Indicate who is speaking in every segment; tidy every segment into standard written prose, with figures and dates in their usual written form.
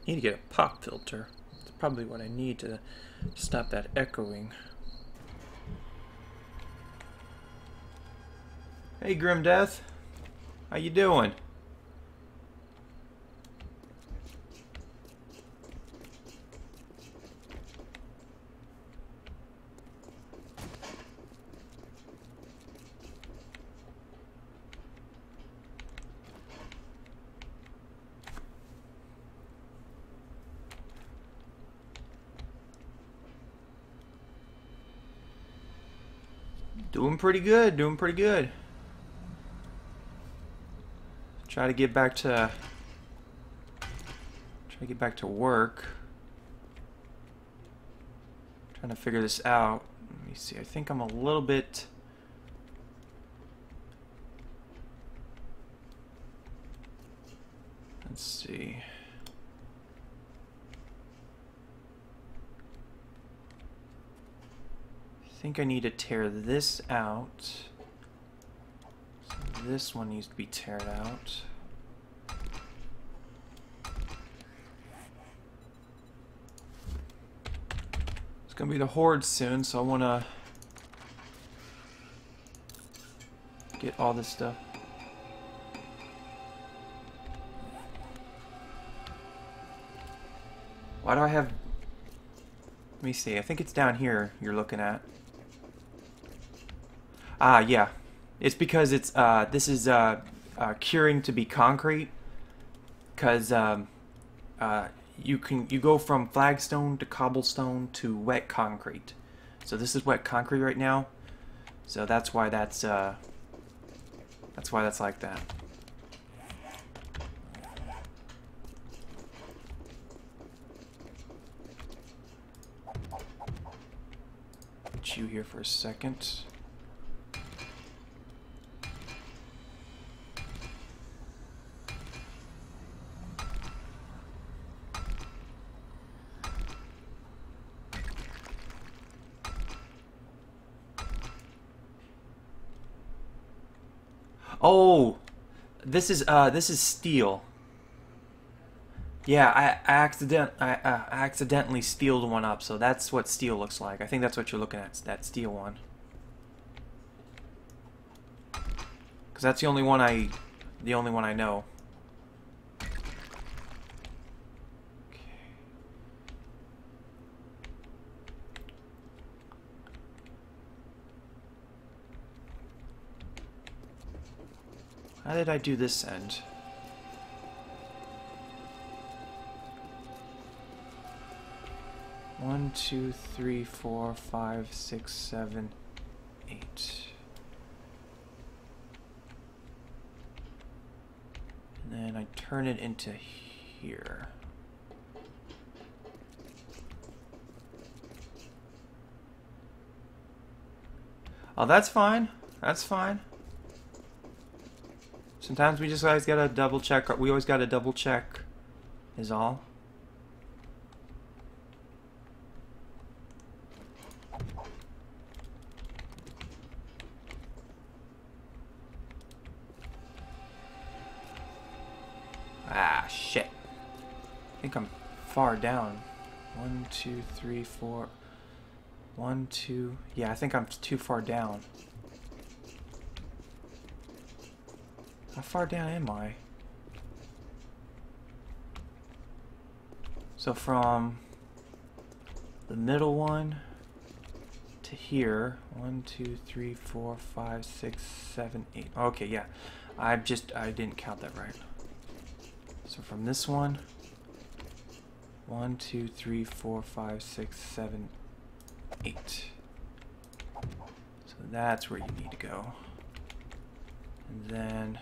Speaker 1: Need to get a pop filter. It's probably what I need to stop that echoing. Hey, Grim Death. How you doing? Doing pretty good, doing pretty good. Try to get back to work. Trying to figure this out. Let me see. I think I'm a little bit let's see. I think I need to tear this out. So this one needs to be teared out. It's gonna be the Horde soon, so I wanna get all this stuff. Why do I have... Let me see, I think it's down here you're looking at. Ah, yeah. It's because it's, this is, curing to be concrete. Because, you go from flagstone to cobblestone to wet concrete. So this is wet concrete right now. So that's why that's like that. Put you here for a second. Oh, this is steel. Yeah, I accidentally stealed one up, so that's what steel looks like. I think that's what you're looking at, that steel one. Because that's the only one I know. How did I do this end? One, two, three, four, five, six, seven, eight. And then I turn it into here. Oh, that's fine. That's fine. Sometimes we just guys gotta double check. We always gotta double check, is all. Ah, shit. I think I'm far down. 1, 2, 3, 4. 1, 2. Yeah, I think I'm too far down. How far down am I? So from the middle one to here, 1, 2, 3, 4, 5, 6, 7, 8. Okay, yeah. I didn't count that right. So from this one, 1, 2, 3, 4, 5, 6, 7, 8. So that's where you need to go. And then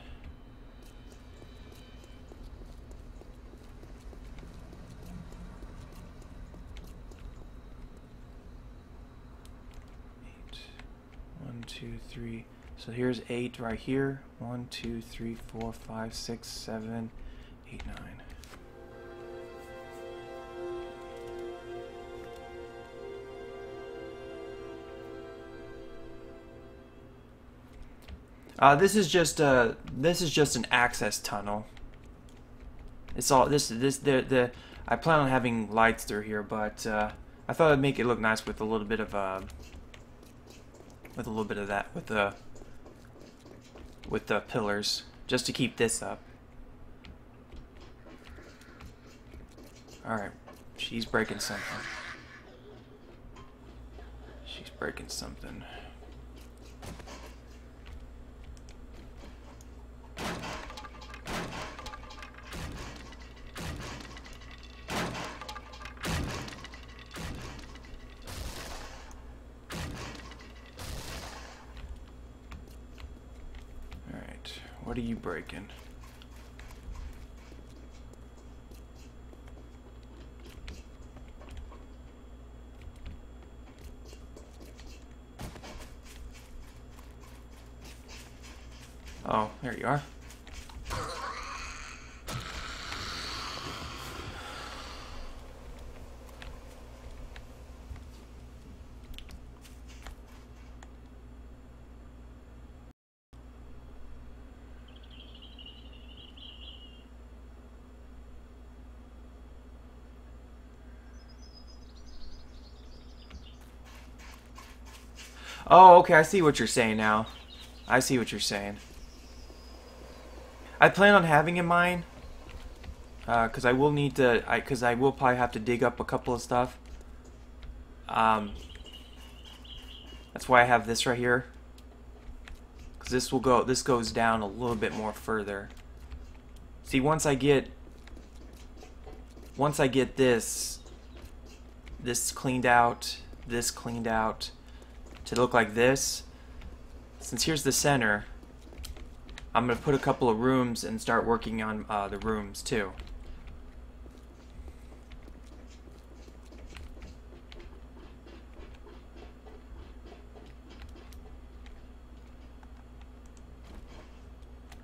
Speaker 1: one, two, three. So here's 8 right here. 1, 2, 3, 4, 5, 6, 7, 8, 9. This is just an access tunnel. It's all this the I plan on having lights through here, but I thought it'd make it look nice with a little bit of that, with the pillars, just to keep this up. All right, she's breaking something. She's breaking something. What are you breaking? Oh, there you are. Oh, okay, I see what you're saying now. I see what you're saying. I plan on having in mind, because I will need to, because I will probably have to dig up a couple of stuff. That's why I have this right here. Because this goes down a little bit more further. See, once I get this cleaned out, to look like this, since here's the center, I'm gonna put a couple of rooms and start working on the rooms too.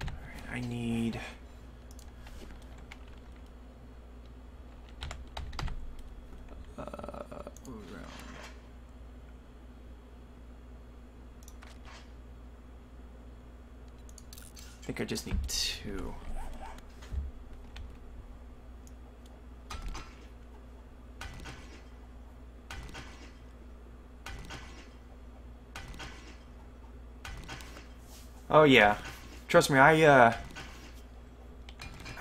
Speaker 1: All right, I need I think I just need 2. Oh yeah, trust me, I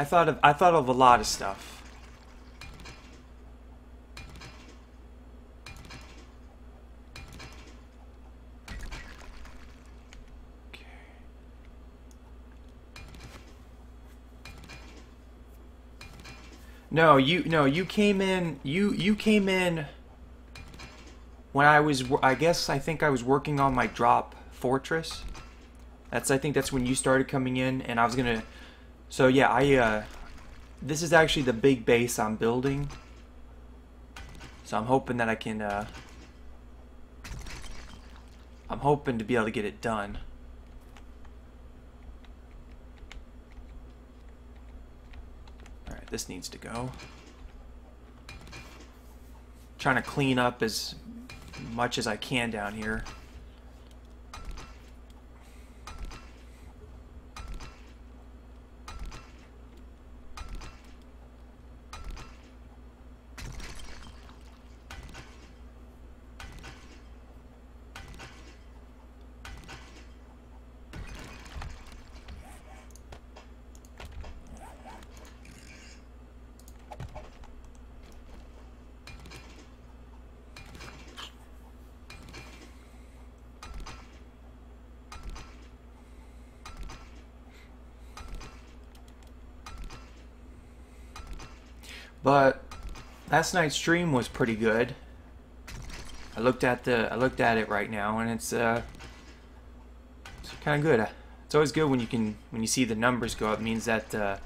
Speaker 1: thought of a lot of stuff. No, you came in. You came in when I think I was working on my drop fortress. I think that's when you started coming in, and I was gonna. So yeah, this is actually the big base I'm building. So I'm hoping that I can. I'm hoping to be able to get it done. This needs to go. Trying to clean up as much as I can down here. But last night's stream was pretty good. I looked at it right now, and it's kind of good. It's always good when you see the numbers go up. It means that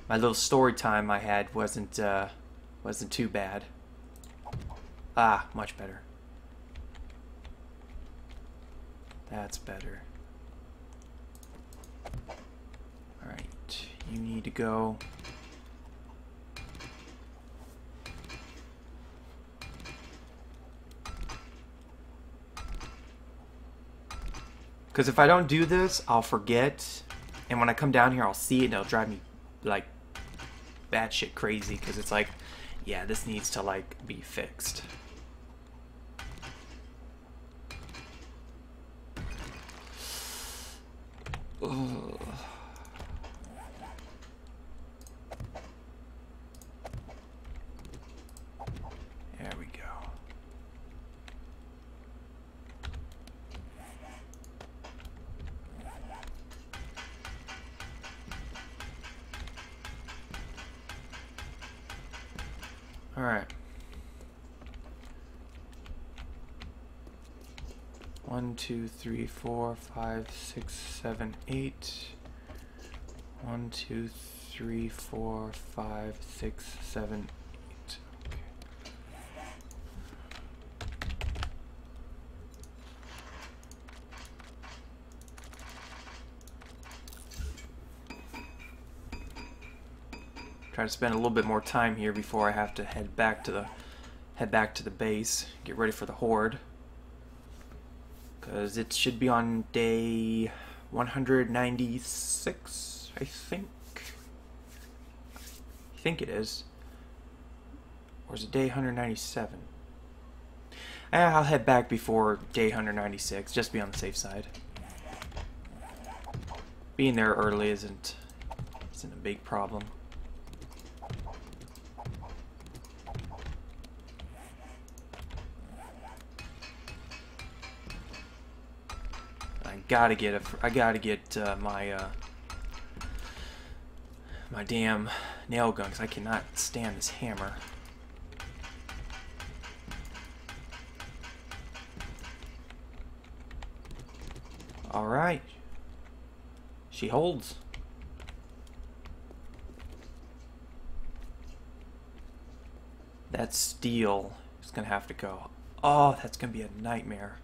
Speaker 1: my little story time I had wasn't too bad. Ah, much better. That's better. All right, you need to go. Because if I don't do this, I'll forget, and when I come down here, I'll see it, and it'll drive me like batshit crazy because it's like, yeah, this needs to like be fixed. Ugh. There we go. All right. 1, 2, 3, 4, 5, 6, 7, 8. 1, 2, 3, 4, 5, 6, 7, 8. Okay. Try to spend a little bit more time here before I have to head back to the base, get ready for the Horde. Because it should be on day 196, I think. I think it is. Or is it day 197? I'll head back before day 196, just to be on the safe side. Being there early isn't a big problem. I gotta get my damn nail gun, because I cannot stand this hammer. All right, she holds. That steel is gonna have to go. Oh, that's gonna be a nightmare.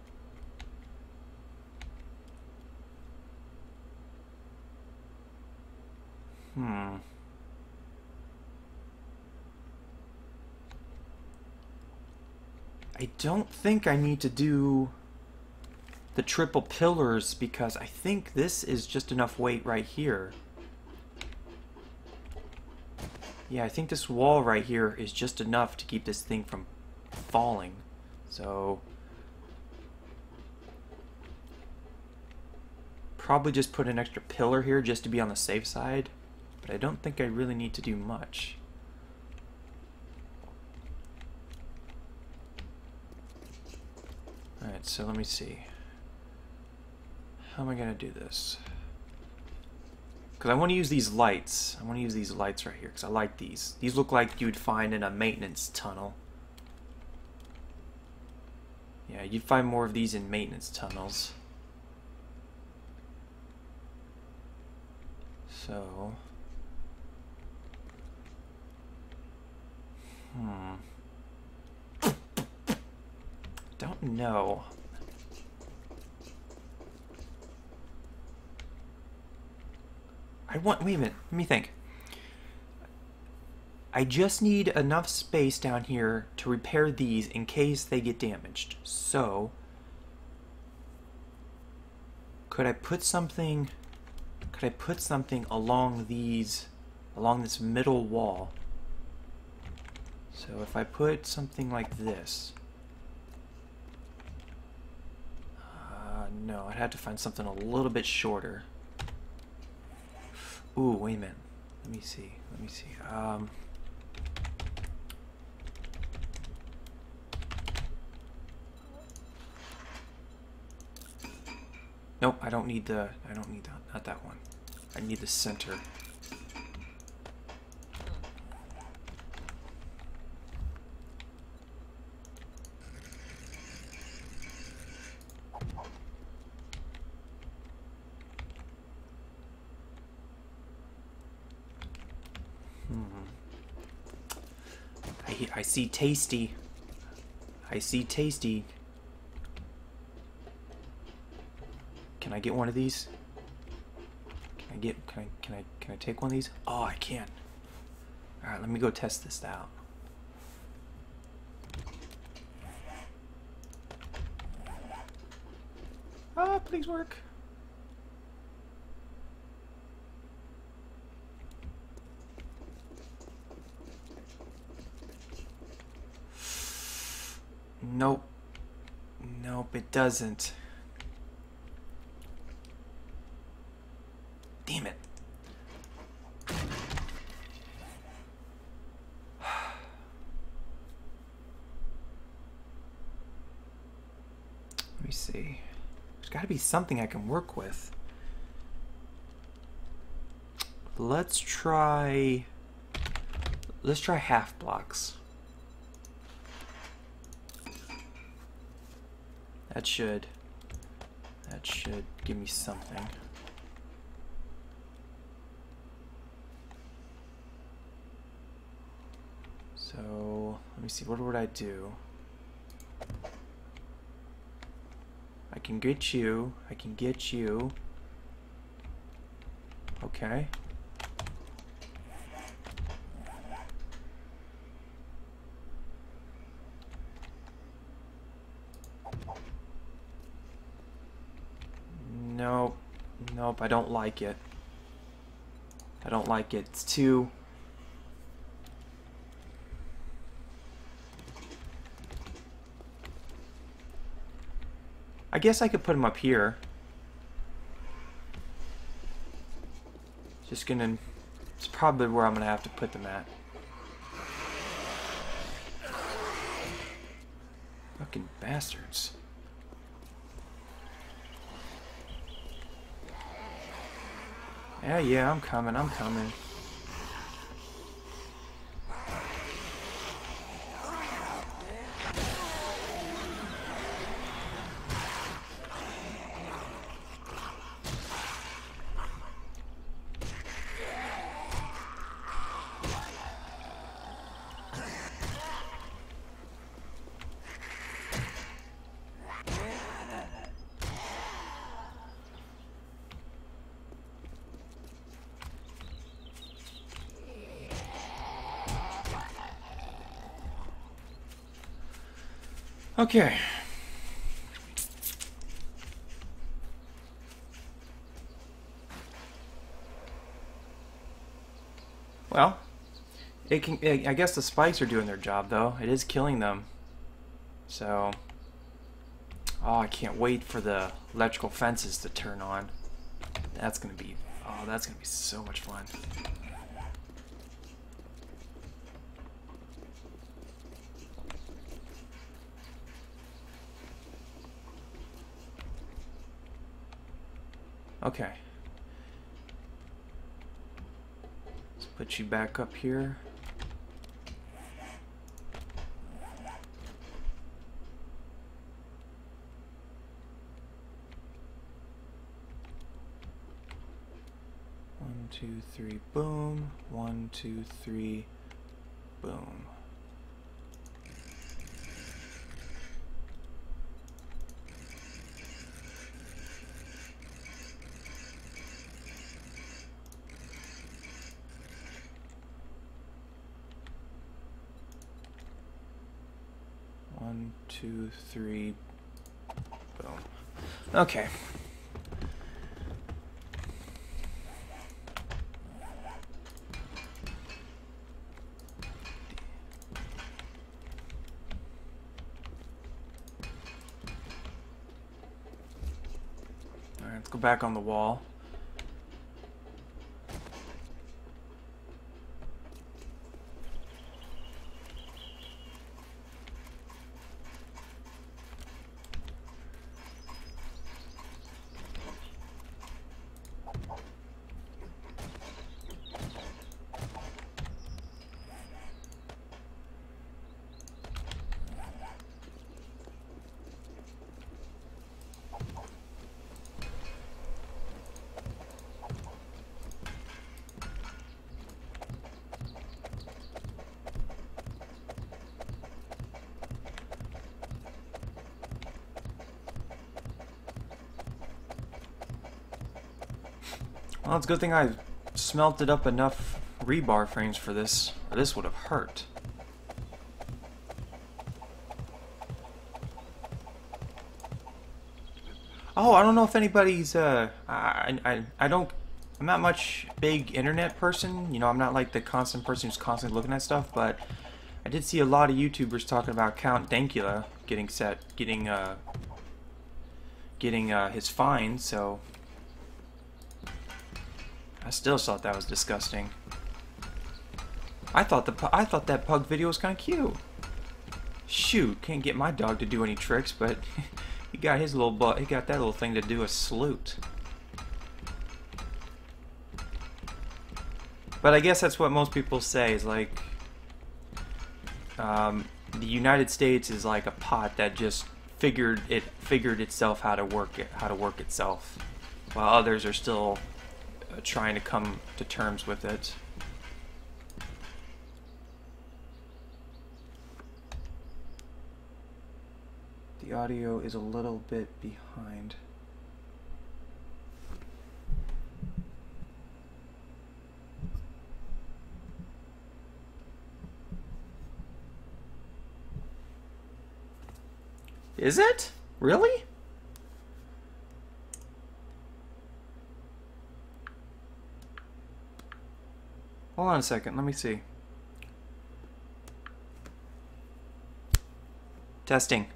Speaker 1: I don't think I need to do the triple pillars because I think this is just enough weight right here. Yeah, I think this wall right here is just enough to keep this thing from falling. So probably just put an extra pillar here just to be on the safe side. But I don't think I really need to do much. Alright, so let me see. How am I going to do this? Because I want to use these lights. I want to use these lights right here because I like these. These look like you'd find in a maintenance tunnel. Yeah, you'd find more of these in maintenance tunnels. So... don't know. Wait a minute, let me think. I just need enough space down here to repair these in case they get damaged. So, could I put something along this middle wall? So if I put something like this, no, I'd have to find something a little bit shorter. Ooh, wait a minute. Let me see. Nope, I don't need that, not that one. I need the center. I see tasty. I see tasty. Can I get one of these? Can I take one of these? Oh, I can. All right, let me go test this out. Oh, please work. Nope. Nope, it doesn't. Damn it. Let me see. There's got to be something I can work with. Let's try half blocks. That should give me something. So let me see, what would I do? I can get you. Okay. Nope. Nope, I don't like it. It's too... I guess I could put him up here. It's probably where I'm gonna have to put them at. Fucking bastards. Yeah, I'm coming. Okay. Well, it can. I guess the spikes are doing their job, though. It is killing them. So, oh, I can't wait for the electrical fences to turn on. That's gonna be so much fun. Okay. Let's put you back up here. One, two, three, boom. 1, 2, 3, boom. One, two, three, boom. Okay. Alright, let's go back on the wall. Well, it's a good thing I smelted up enough rebar frames for this, or this would have hurt. Oh, I don't know if anybody's, I'm not much big internet person, you know, I'm not like the constant person who's constantly looking at stuff, but I did see a lot of YouTubers talking about Count Dankula getting his fine. So I still thought that was disgusting. I thought that pug video was kind of cute. Shoot, can't get my dog to do any tricks, but he got his little butt. He got that little thing to do a salute. But I guess that's what most people say is like, the United States is like a pot that just figured itself how to work itself, while others are still trying to come to terms with it. The audio is a little bit behind. Is it? Really? Hold on a second, let me see. Testing.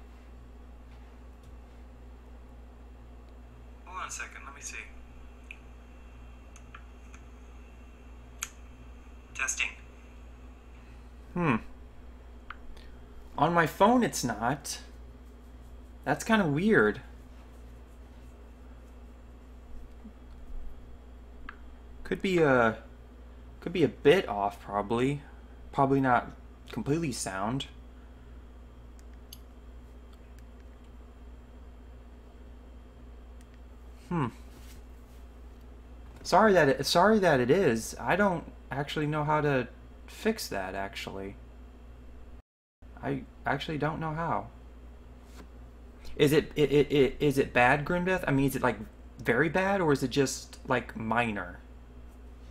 Speaker 1: Hold on a second, let me see. Testing. On my phone it's not. That's kind of weird. Could be a bit off, probably. Probably not completely sound. Sorry that it is. I don't actually know how to fix that, actually. I actually don't know how. Is it bad, Grimdeath? I mean, is it like very bad, or is it just like minor?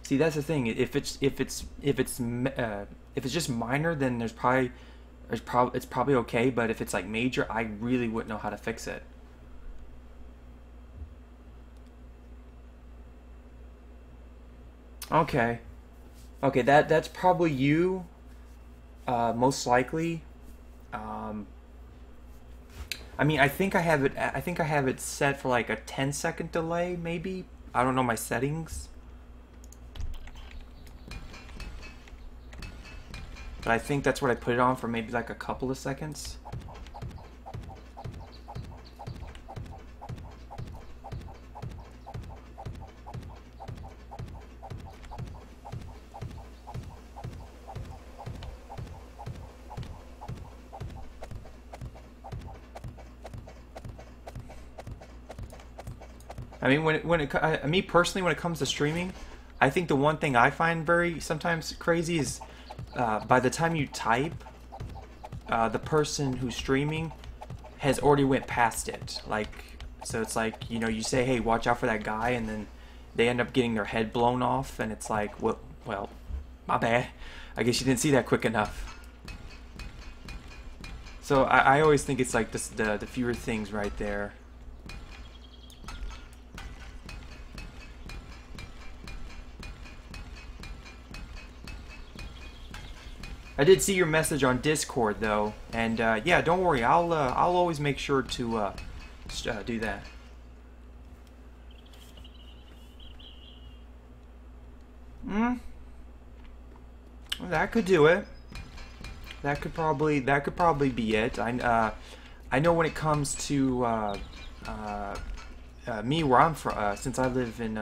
Speaker 1: See, that's the thing. If it's just minor, then it's probably okay. But if it's like major, I really wouldn't know how to fix it. Okay, that's probably you, most likely. I mean, I think I have it set for like a 10-second delay, maybe. I don't know my settings. But I think that's what I put it on for, maybe like a couple of seconds. I mean, me personally, when it comes to streaming, I think the one thing I find very sometimes crazy is by the time you type, the person who's streaming has already went past it. Like, so it's like, you know, you say, hey, watch out for that guy, and then they end up getting their head blown off, and it's like, well, my bad. I guess you didn't see that quick enough. So I always think it's like this, the fewer things right there. I did see your message on Discord though, and yeah, don't worry. I'll always make sure to do that. That could do it. That could probably be it. I know when it comes to me, where I'm from, since I live in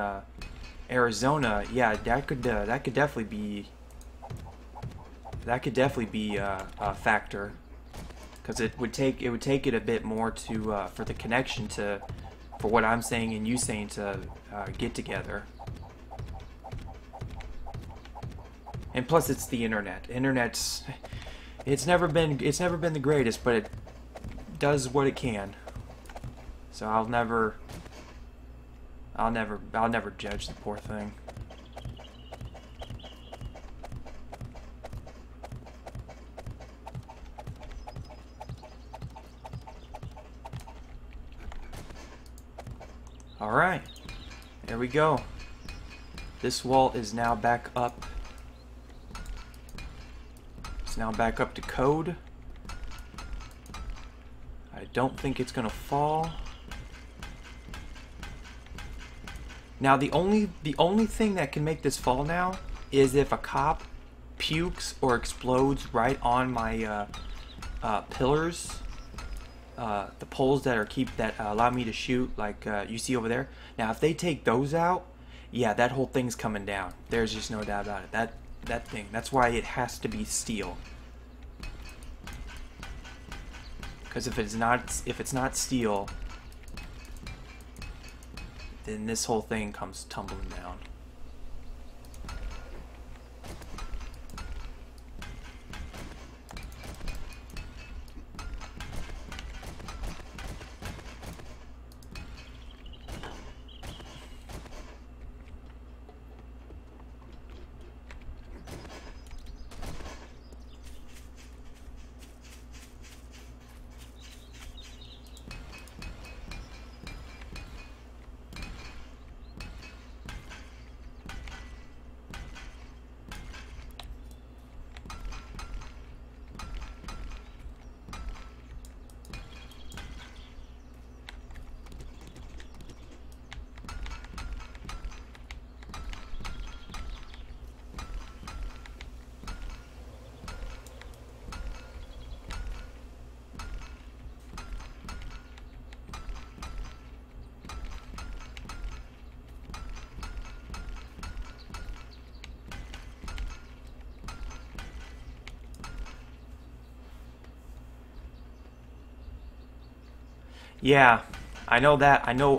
Speaker 1: Arizona, yeah, that could definitely be. That could definitely be a factor, because it would take it a bit more to for the connection for what I'm saying and you saying to get together. And plus, it's the internet. Internet's it's never been the greatest, but it does what it can. So I'll never judge the poor thing. Alright, there we go. This wall is now back up. It's now back up to code. don't think it's gonna fall. Now the only thing that can make this fall now is if a cop pukes or explodes right on my pillars, the poles that allow me to shoot, like you see over there. Now if they take those out, yeah, that whole thing's coming down. There's just no doubt about it. That thing. That's why it has to be steel. Because if it's not steel, then this whole thing comes tumbling down. Yeah, I know that. I know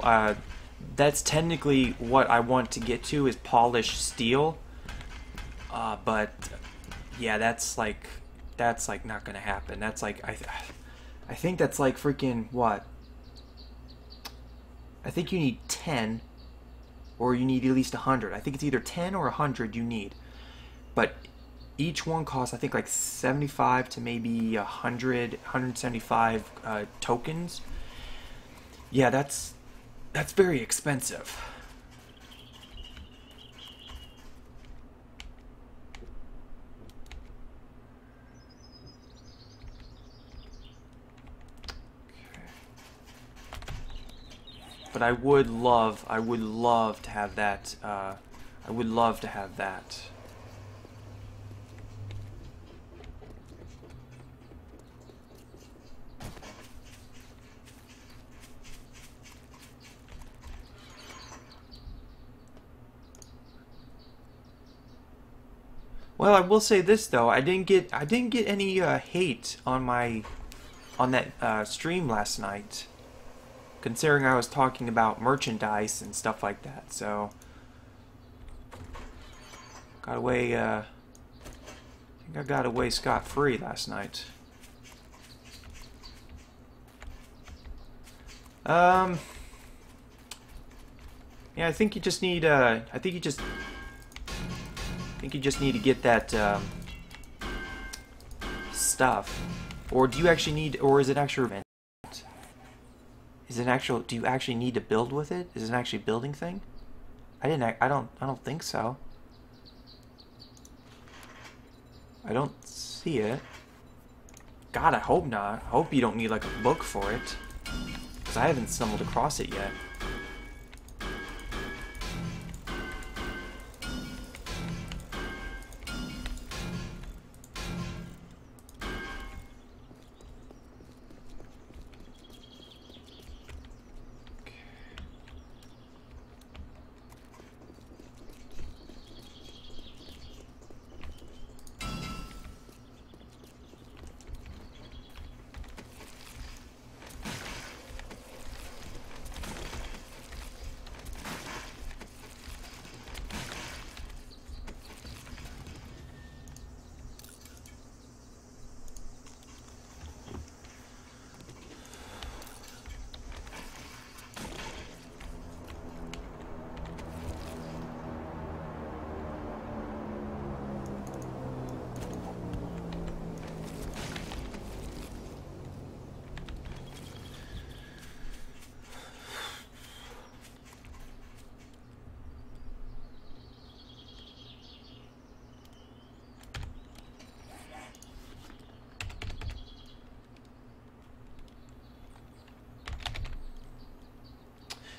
Speaker 1: that's technically what I want to get to is polished steel. But yeah, that's like not gonna happen. That's like I think that's like freaking what? I think you need 10 or you need at least 100. I think it's either 10 or 100 you need. But each one costs I think like 75 to maybe 175 tokens. Yeah, that's very expensive. Okay. But I would love to have that. I would love to have that. Well, I will say this though, I didn't get any hate on that stream last night, considering I was talking about merchandise and stuff like that. So got away. I think I got away scot-free last night. Yeah, I think you just need. I think you just need to get that stuff. Or do you actually need, or is it actual event? Is it actual, do you actually need to build with it? Is it an actually building thing? I don't think so. I don't see it. God, I hope not. I hope you don't need like a book for it. Because I haven't stumbled across it yet.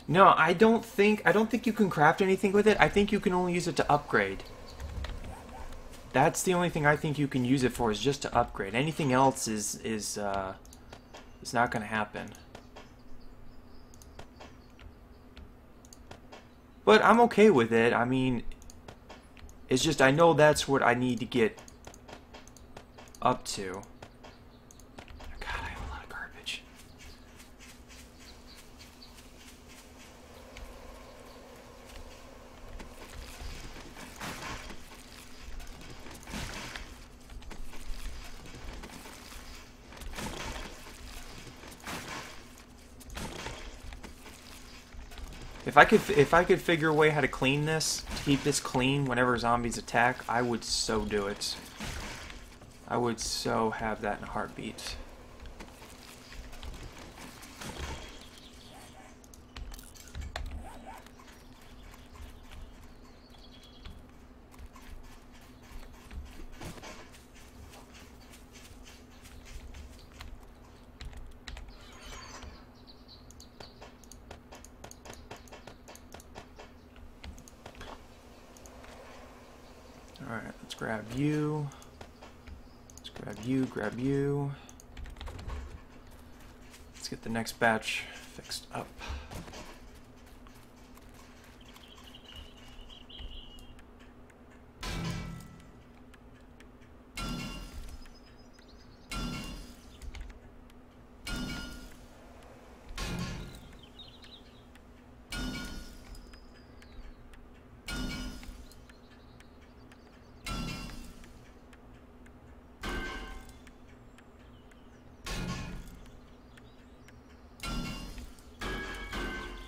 Speaker 1: No, I don't think you can craft anything with it. I think you can only use it to upgrade. That's the only thing I think you can use it for, is just to upgrade. Anything else is not going to happen. But I'm okay with it. I mean, it's just I know that's what I need to get up to. God, I have a lot of garbage. If I could figure a way how to clean this, to keep this clean whenever zombies attack, I would so do it. I would so have that in a heartbeat. Alright, let's grab you. Let's grab you, grab you. Let's get the next batch fixed up.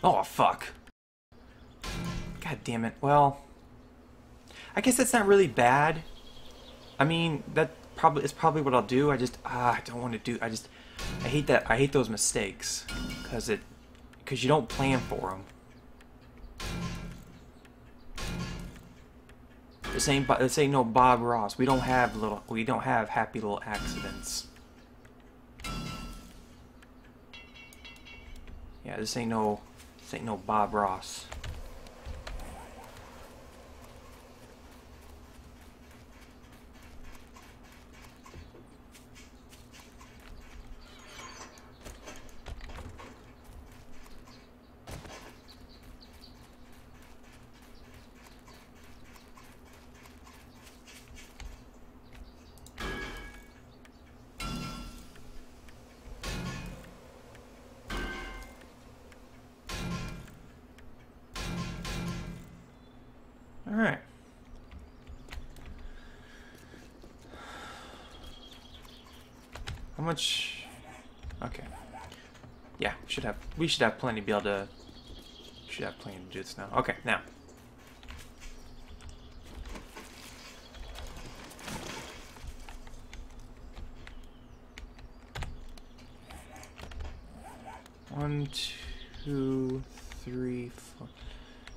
Speaker 1: Oh, fuck. God damn it. Well, I guess that's not really bad. I mean, that probably is probably what I'll do. I just I don't want to do. I hate that. I hate those mistakes because you don't plan for them. This ain't no Bob Ross. We don't have happy little accidents. Yeah, this ain't no Bob Ross. Alright. How much? Okay. Yeah, we should have plenty to be able to do this now. Okay, now. One, two, three, four.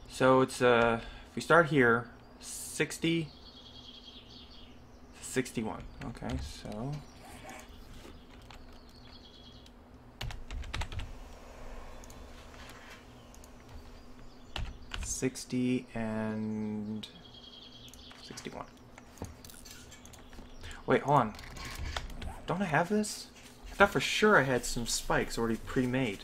Speaker 1: So it's if we start here, 60, 61. Okay, so 60 and 61. Wait, hold on. Don't I have this? I thought for sure I had some spikes already pre-made.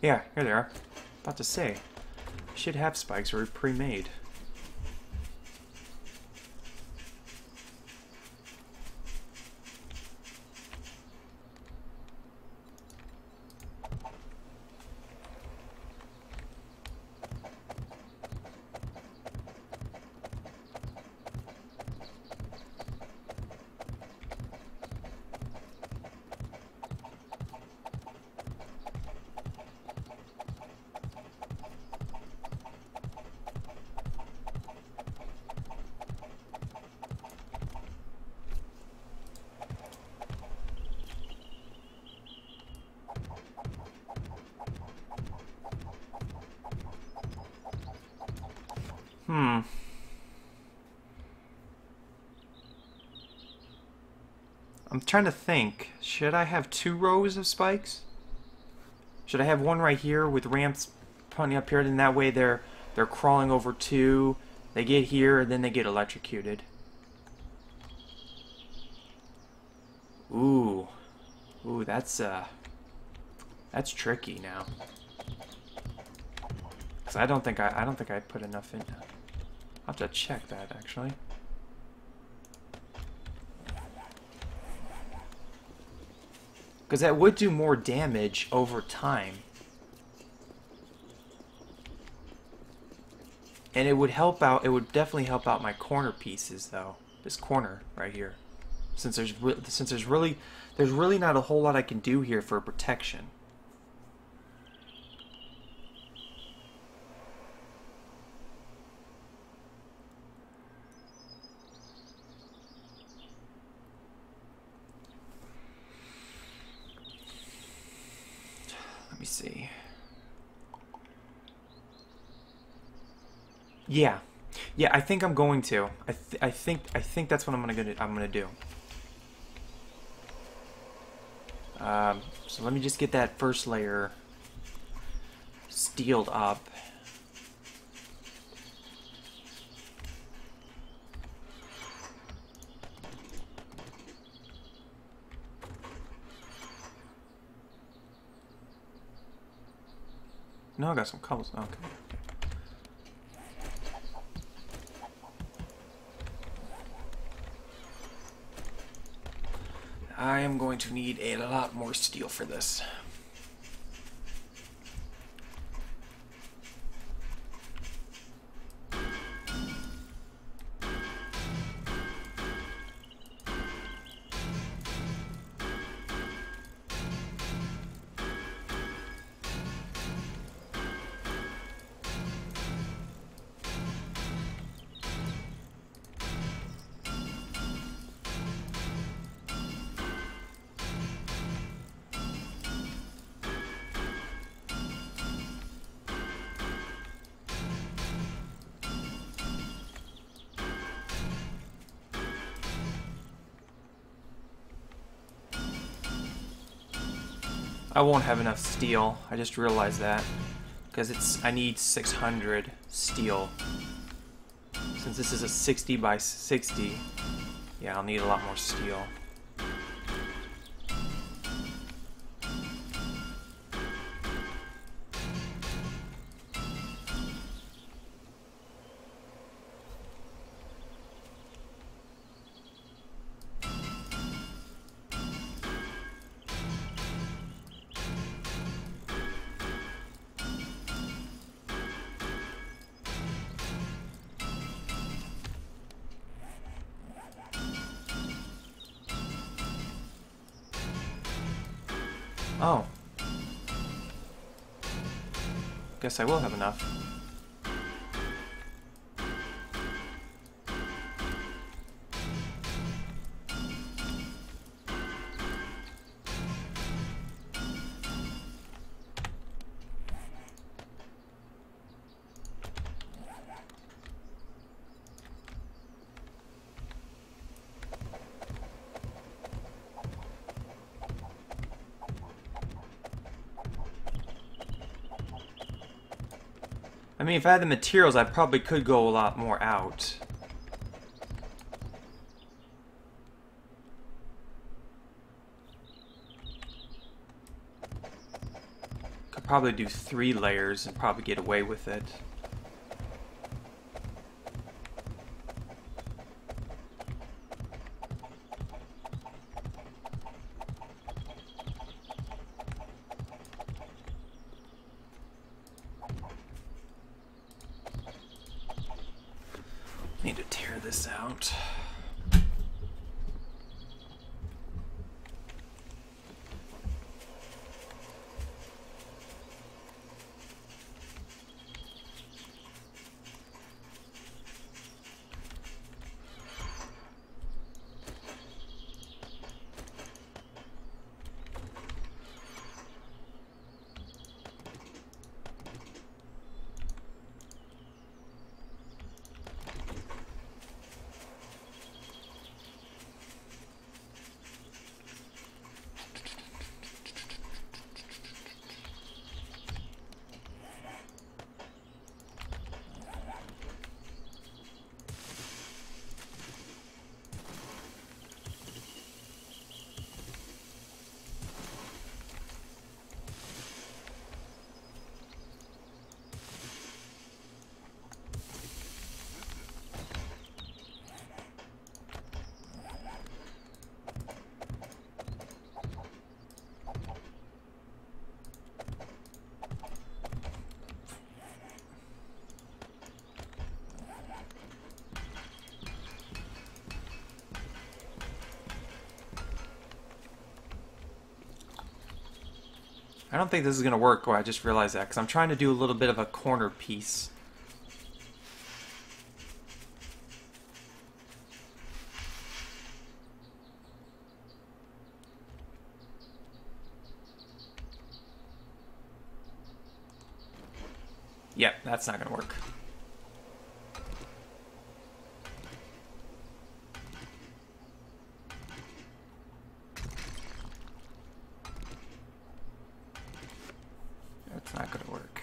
Speaker 1: Yeah, here they are. About to say, I should have spikes already pre-made. Hmm. I'm trying to think. Should I have 2 rows of spikes? Should I have one right here with ramps pointing up here, and that way they're crawling over 2. They get here, and then they get electrocuted. Ooh. Ooh, that's tricky now. Cause I don't think I put enough in. I'll have to check that actually. Because that would do more damage over time. And it would help out, it would definitely help out my corner pieces though. This corner right here. Since there's really not a whole lot I can do here for protection. Let me see. Yeah, I think I'm going to. I think that's what I'm gonna do. So let me just get that first layer steeled up. No, I got some colors. Okay. I am going to need a lot more steel for this. I won't have enough steel. I just realized that. Because I need 600 steel. Since this is a 60 by 60, yeah, I'll need a lot more steel. Oh. Guess I will have enough. I mean, if I had the materials, I probably could go a lot more out. Could probably do 3 layers and probably get away with it. Need to tear this out. I don't think this is going to work. Oh, I just realized that because I'm trying to do a little bit of a corner piece. Yep, that's not going to work. That's not going to work.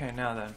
Speaker 1: Okay, now then.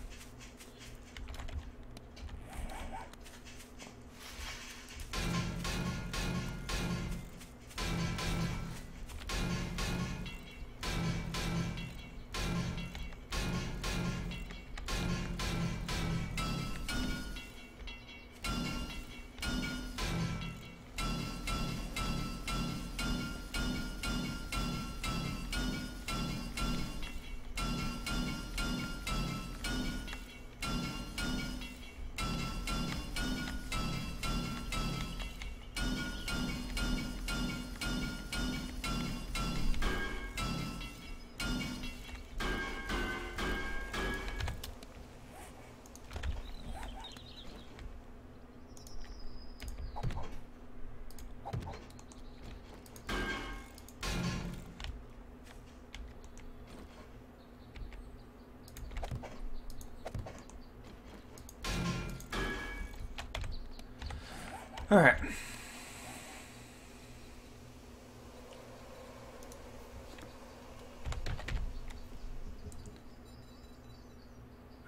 Speaker 1: All right.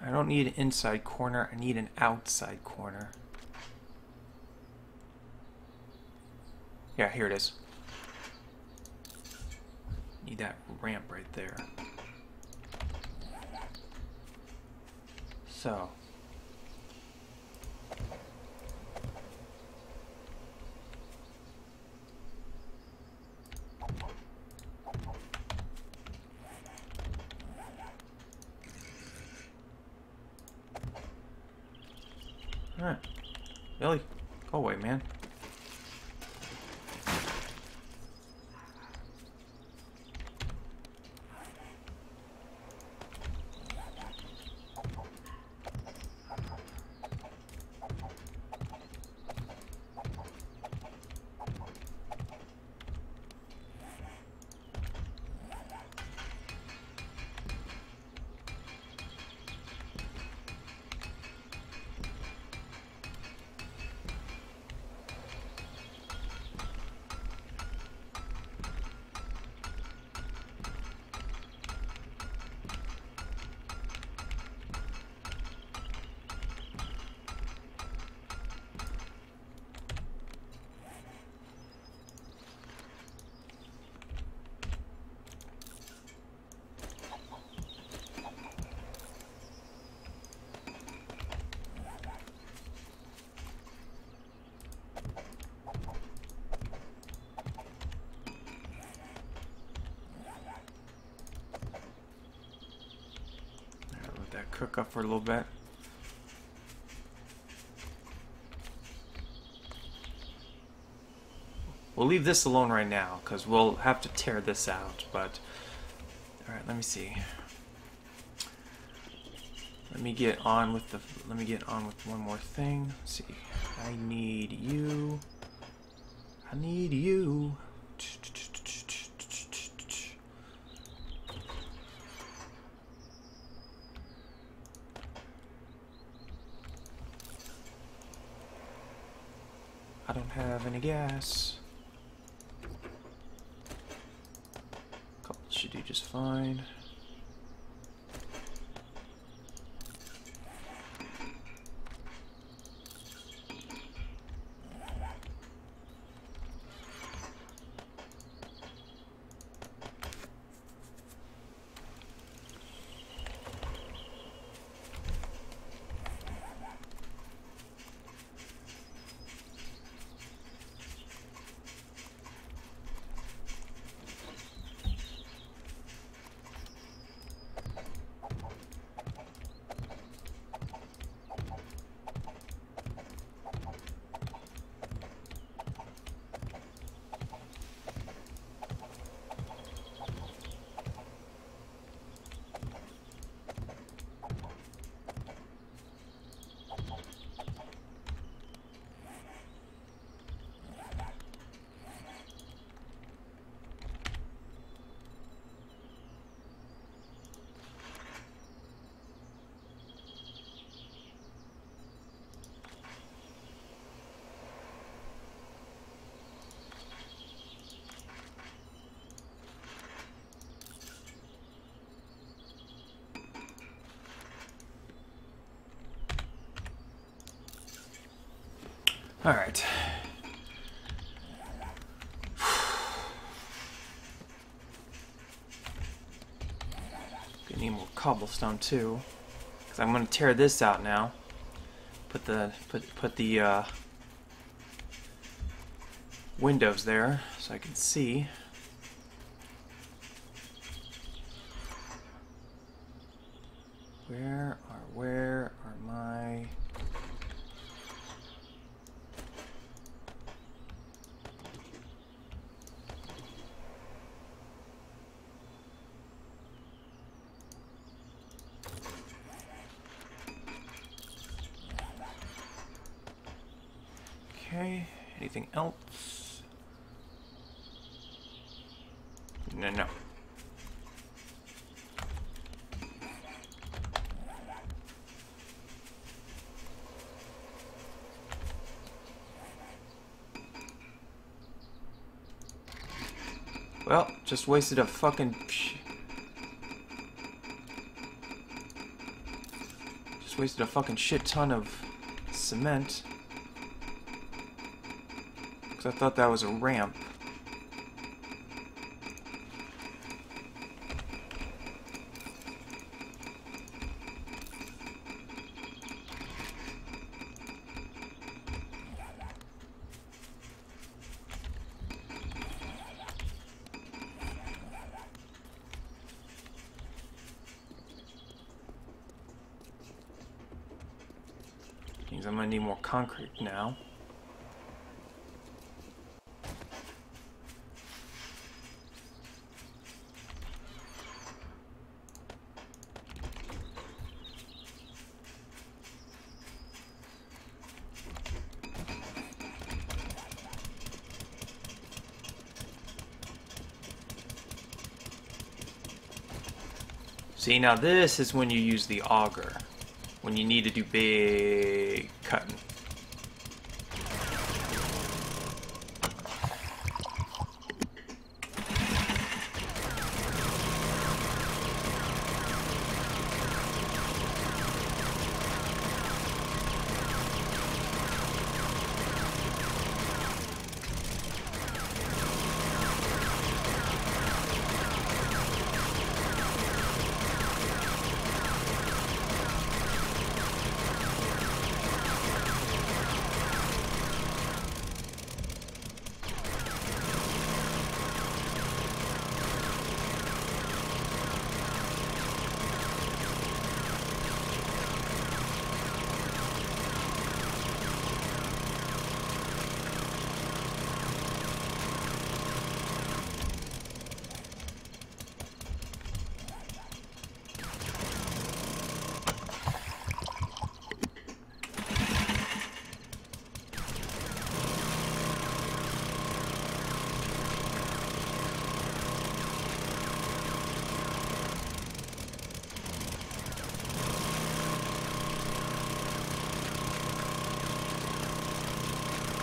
Speaker 1: I don't need an inside corner, I need an outside corner. Yeah, here it is. Need that ramp right there. So. Alright. Billy, go away, man. Cook up for a little bit. We'll leave this alone right now because we'll have to tear this out. But all right, let me see. Let me get on with one more thing. Let's see, I need you. I need you. I don't have any gas. Couple should do just fine. Alright. Gonna need more cobblestone too. Because I'm gonna tear this out now. Put the windows there so I can see. Where are my... Okay, anything else? No. Well, just wasted a fucking... Just wasted a fucking shit ton of cement. Because I thought that was a ramp. Means I'm gonna need more concrete now. See, now this is when you use the auger. When you need to do big cutting.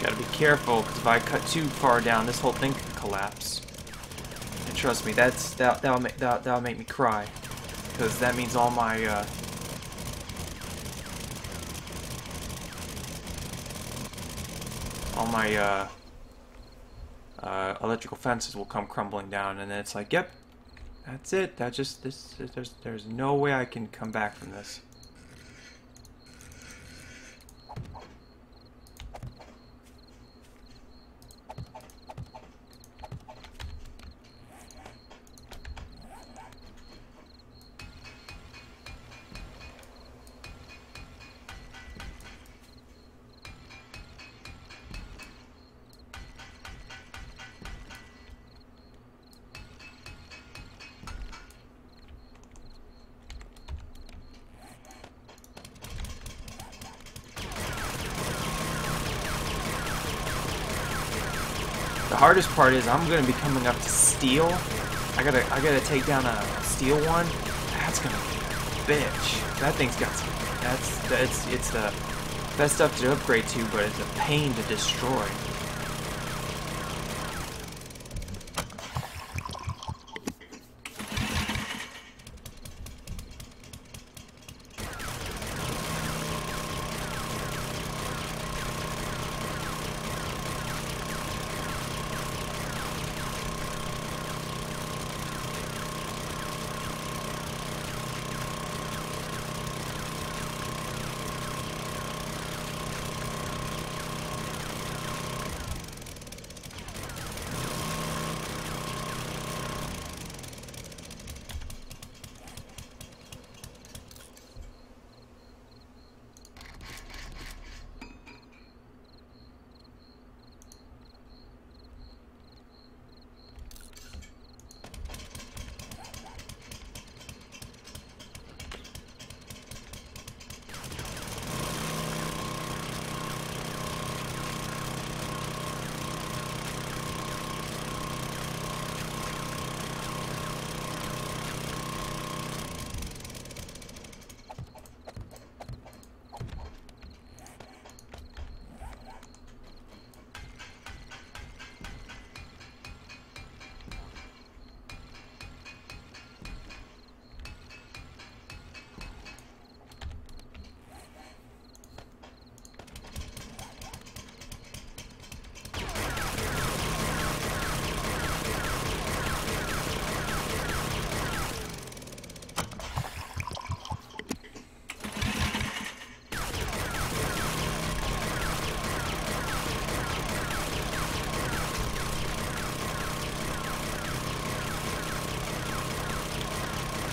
Speaker 1: Gotta be careful, because if I cut too far down, this whole thing could collapse. And trust me, that'll make me cry, because that means all my electrical fences will come crumbling down, and then it's like, yep, that's it. That just there's no way I can come back from this. The hardest part is I'm gonna be coming up to steel. I gotta take down a steel one. That's gonna be a bitch. That thing's got some. It's the best stuff to upgrade to, but it's a pain to destroy.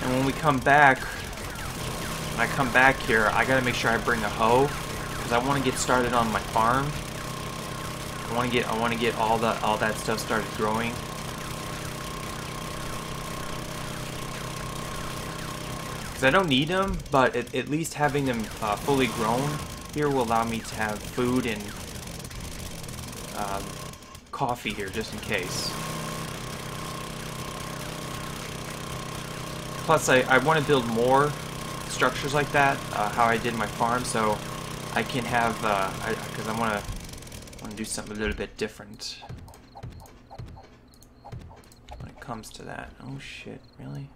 Speaker 1: And when we come back, when I come back here, I gotta make sure I bring a hoe, because I want to get started on my farm. I want to get all that stuff started growing. Because I don't need them, but at least having them fully grown here will allow me to have food and coffee here, just in case. Plus, I want to build more structures like that, how I did my farm, so I can have, because I want to do something a little bit different when it comes to that. Oh shit, really?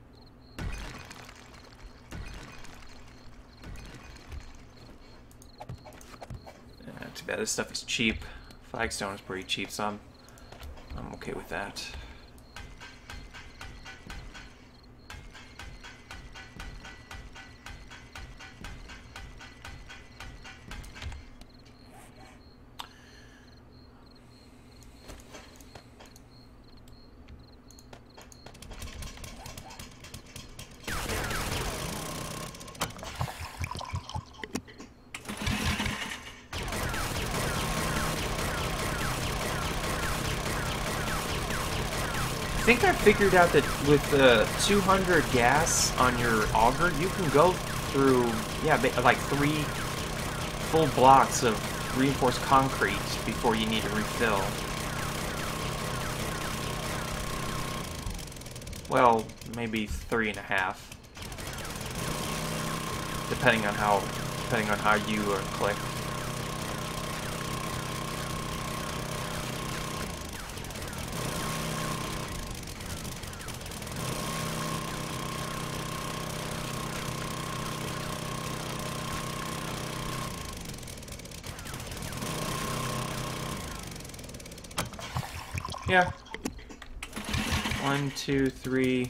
Speaker 1: Too bad this stuff is cheap. Flagstone is pretty cheap, so I'm okay with that. I think I figured out that with 200 gas on your auger, you can go through, yeah, like 3 full blocks of reinforced concrete before you need to refill. Well, maybe 3.5, depending on how you click. Yeah. 1, 2, 3.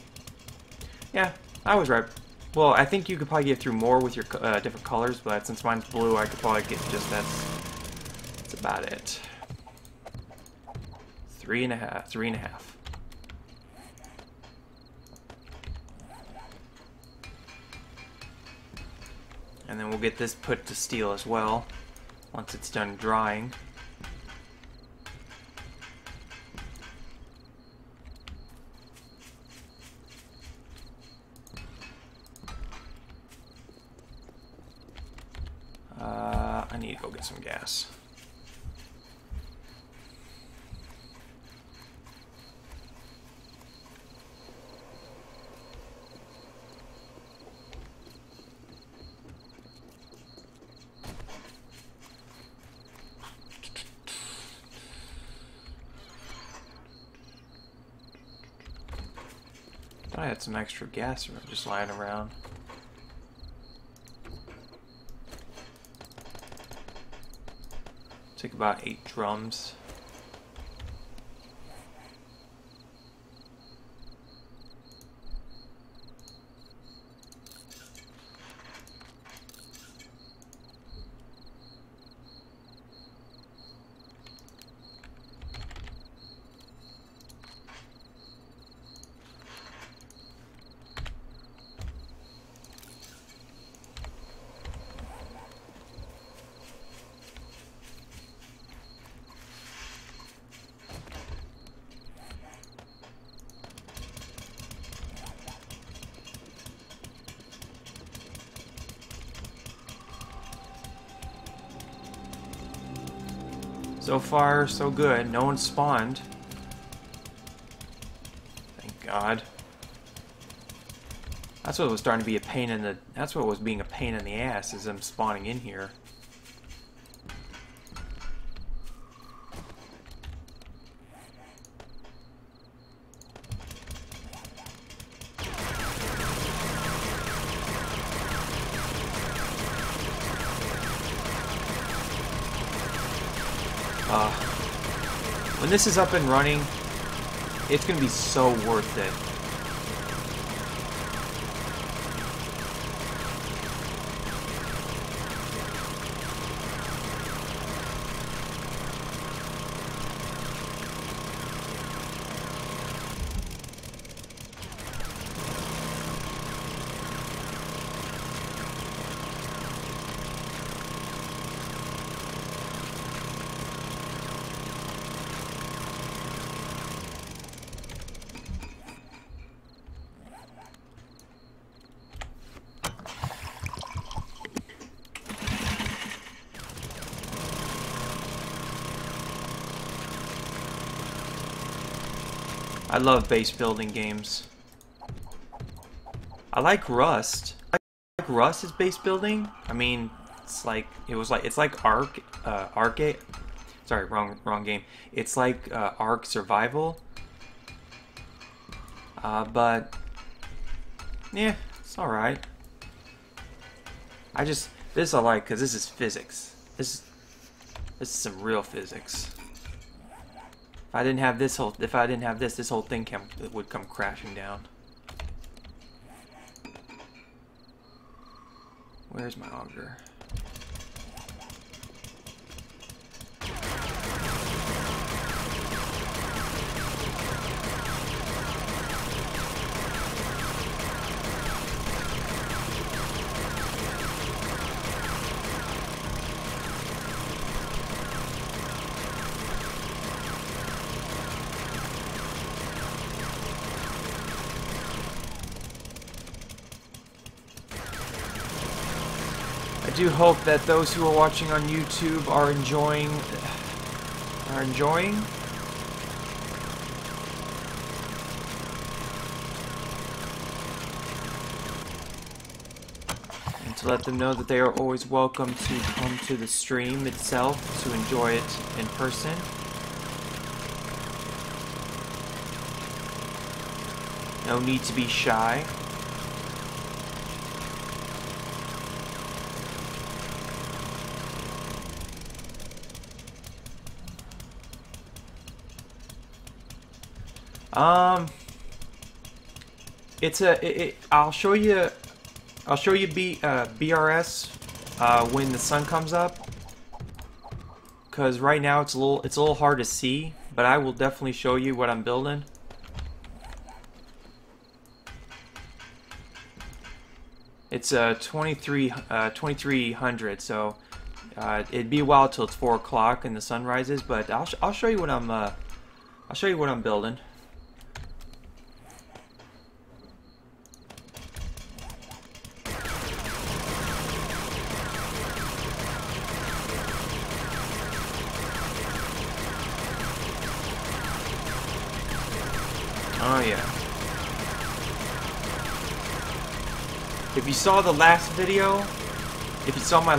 Speaker 1: Yeah, I was right. Well, I think you could probably get through more with your different colors, but since mine's blue, I could probably get just that's about it. 3.5. 3.5. And then we'll get this put to steel as well once it's done drying. I need to go get some gas. Thought I had some extra gas just lying around. Take about 8 drums. So far, so good. No one spawned. Thank God. That's what was starting to be a pain in the... That's what was being a pain in the ass, is them spawning in here. When this is up and running, it's going to be so worth it. I love base building games. I like Rust. I like Rust as base building. I mean, it's like Ark. Sorry, wrong game. It's like Ark Survival. But yeah, it's all right. This I like because this is physics. This is some real physics. If I didn't have this, this whole thing would come crashing down. Where's my auger? I do hope that those who are watching on YouTube are enjoying. And to let them know that they are always welcome to come to the stream itself to enjoy it in person. No need to be shy. I'll show you BRS when the sun comes up, because right now it's a little hard to see, but I will definitely show you what I'm building. It's 2300, so it'd be a while till it's 4 o'clock and the sun rises, but I'll show you what I'm building. Oh yeah. If you saw the last video, if you saw my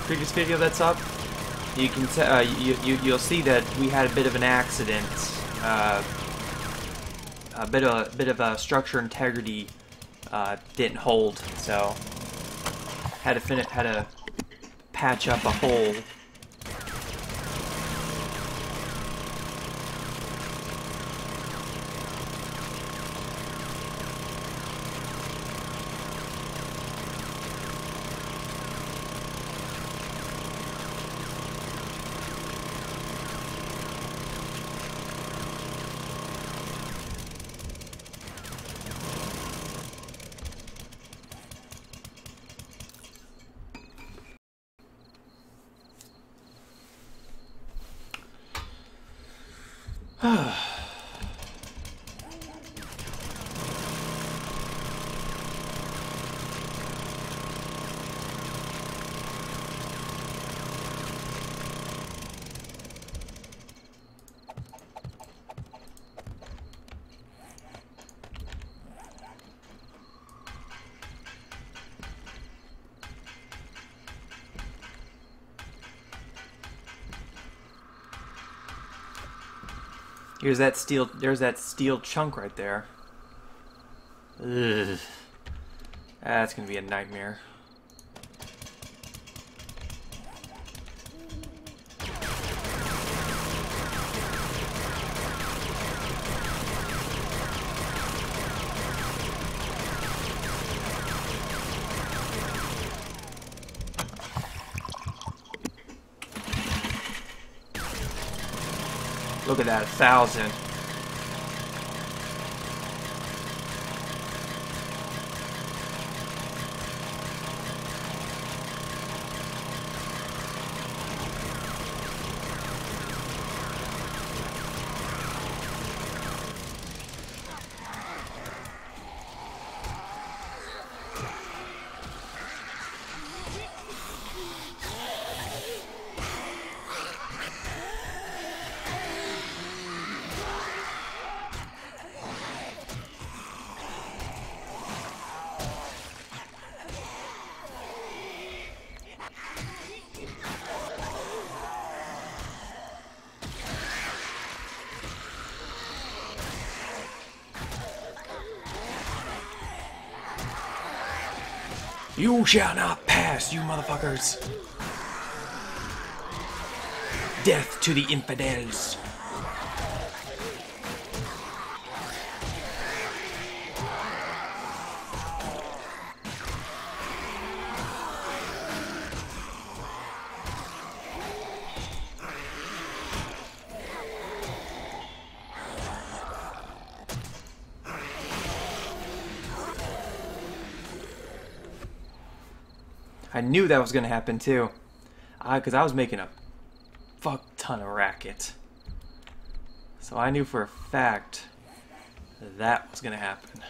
Speaker 1: previous video that's up, you can you'll see that we had a bit of an accident, a bit of a structure integrity didn't hold, so had to patch up a hole. There's that steel chunk right there. Ugh. That's gonna be a nightmare. Look at that, 1,000. You shall not pass, you motherfuckers. Death to the infidels. I knew that was going to happen too. Because I was making a fuck ton of racket. So I knew for a fact that was going to happen.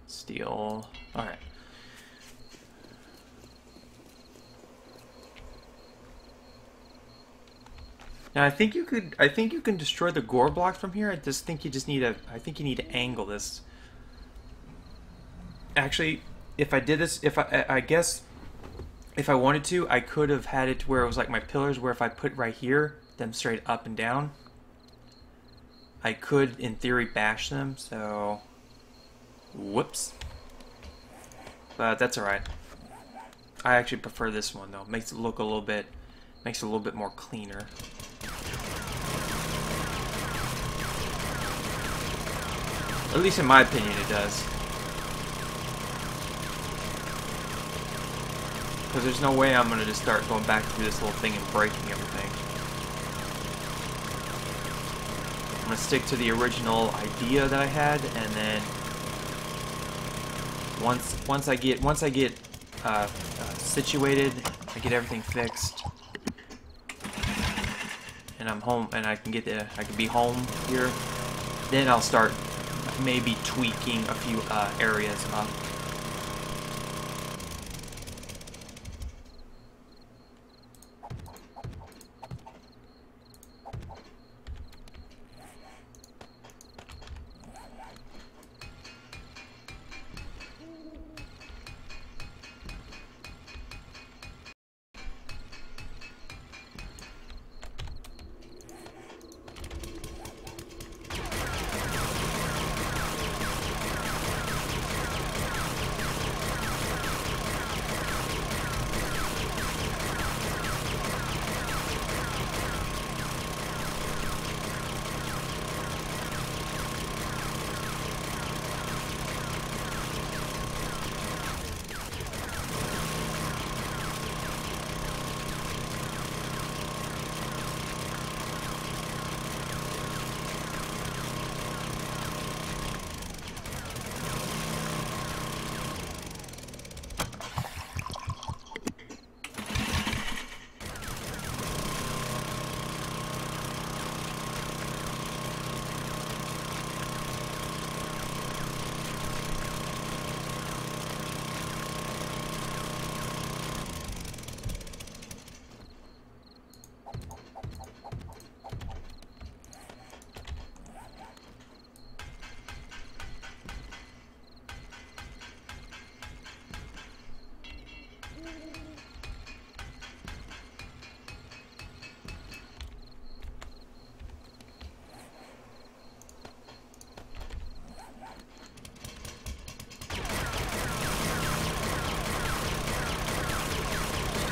Speaker 1: Steel. All right. Now I think you can destroy the gore block from here. I just think you need to angle this. Actually, if I did this, I guess if I wanted to, I could have had it to where it was like my pillars, where if I put right here, them straight up and down, I could in theory bash them. So whoops. But that's alright. I actually prefer this one though. Makes it look a little bit more cleaner. At least in my opinion it does. Because there's no way I'm gonna just start going back through this whole thing and breaking everything. I'm gonna stick to the original idea that I had, and then once I get situated, I get everything fixed, and I'm home, and I can be home here. Then I'll start maybe tweaking a few areas up.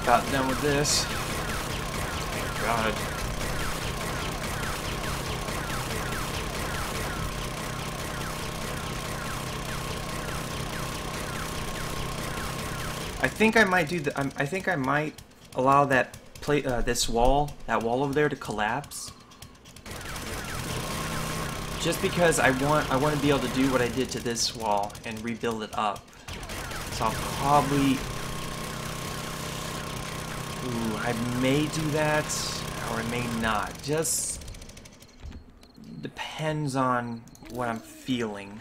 Speaker 1: About done with this. Thank God. I think I might do the. I think I might allow that that wall over there to collapse. Just because I want to be able to do what I did to this wall and rebuild it up. So I'll probably. Ooh, I may do that, or I may not. Just depends on what I'm feeling.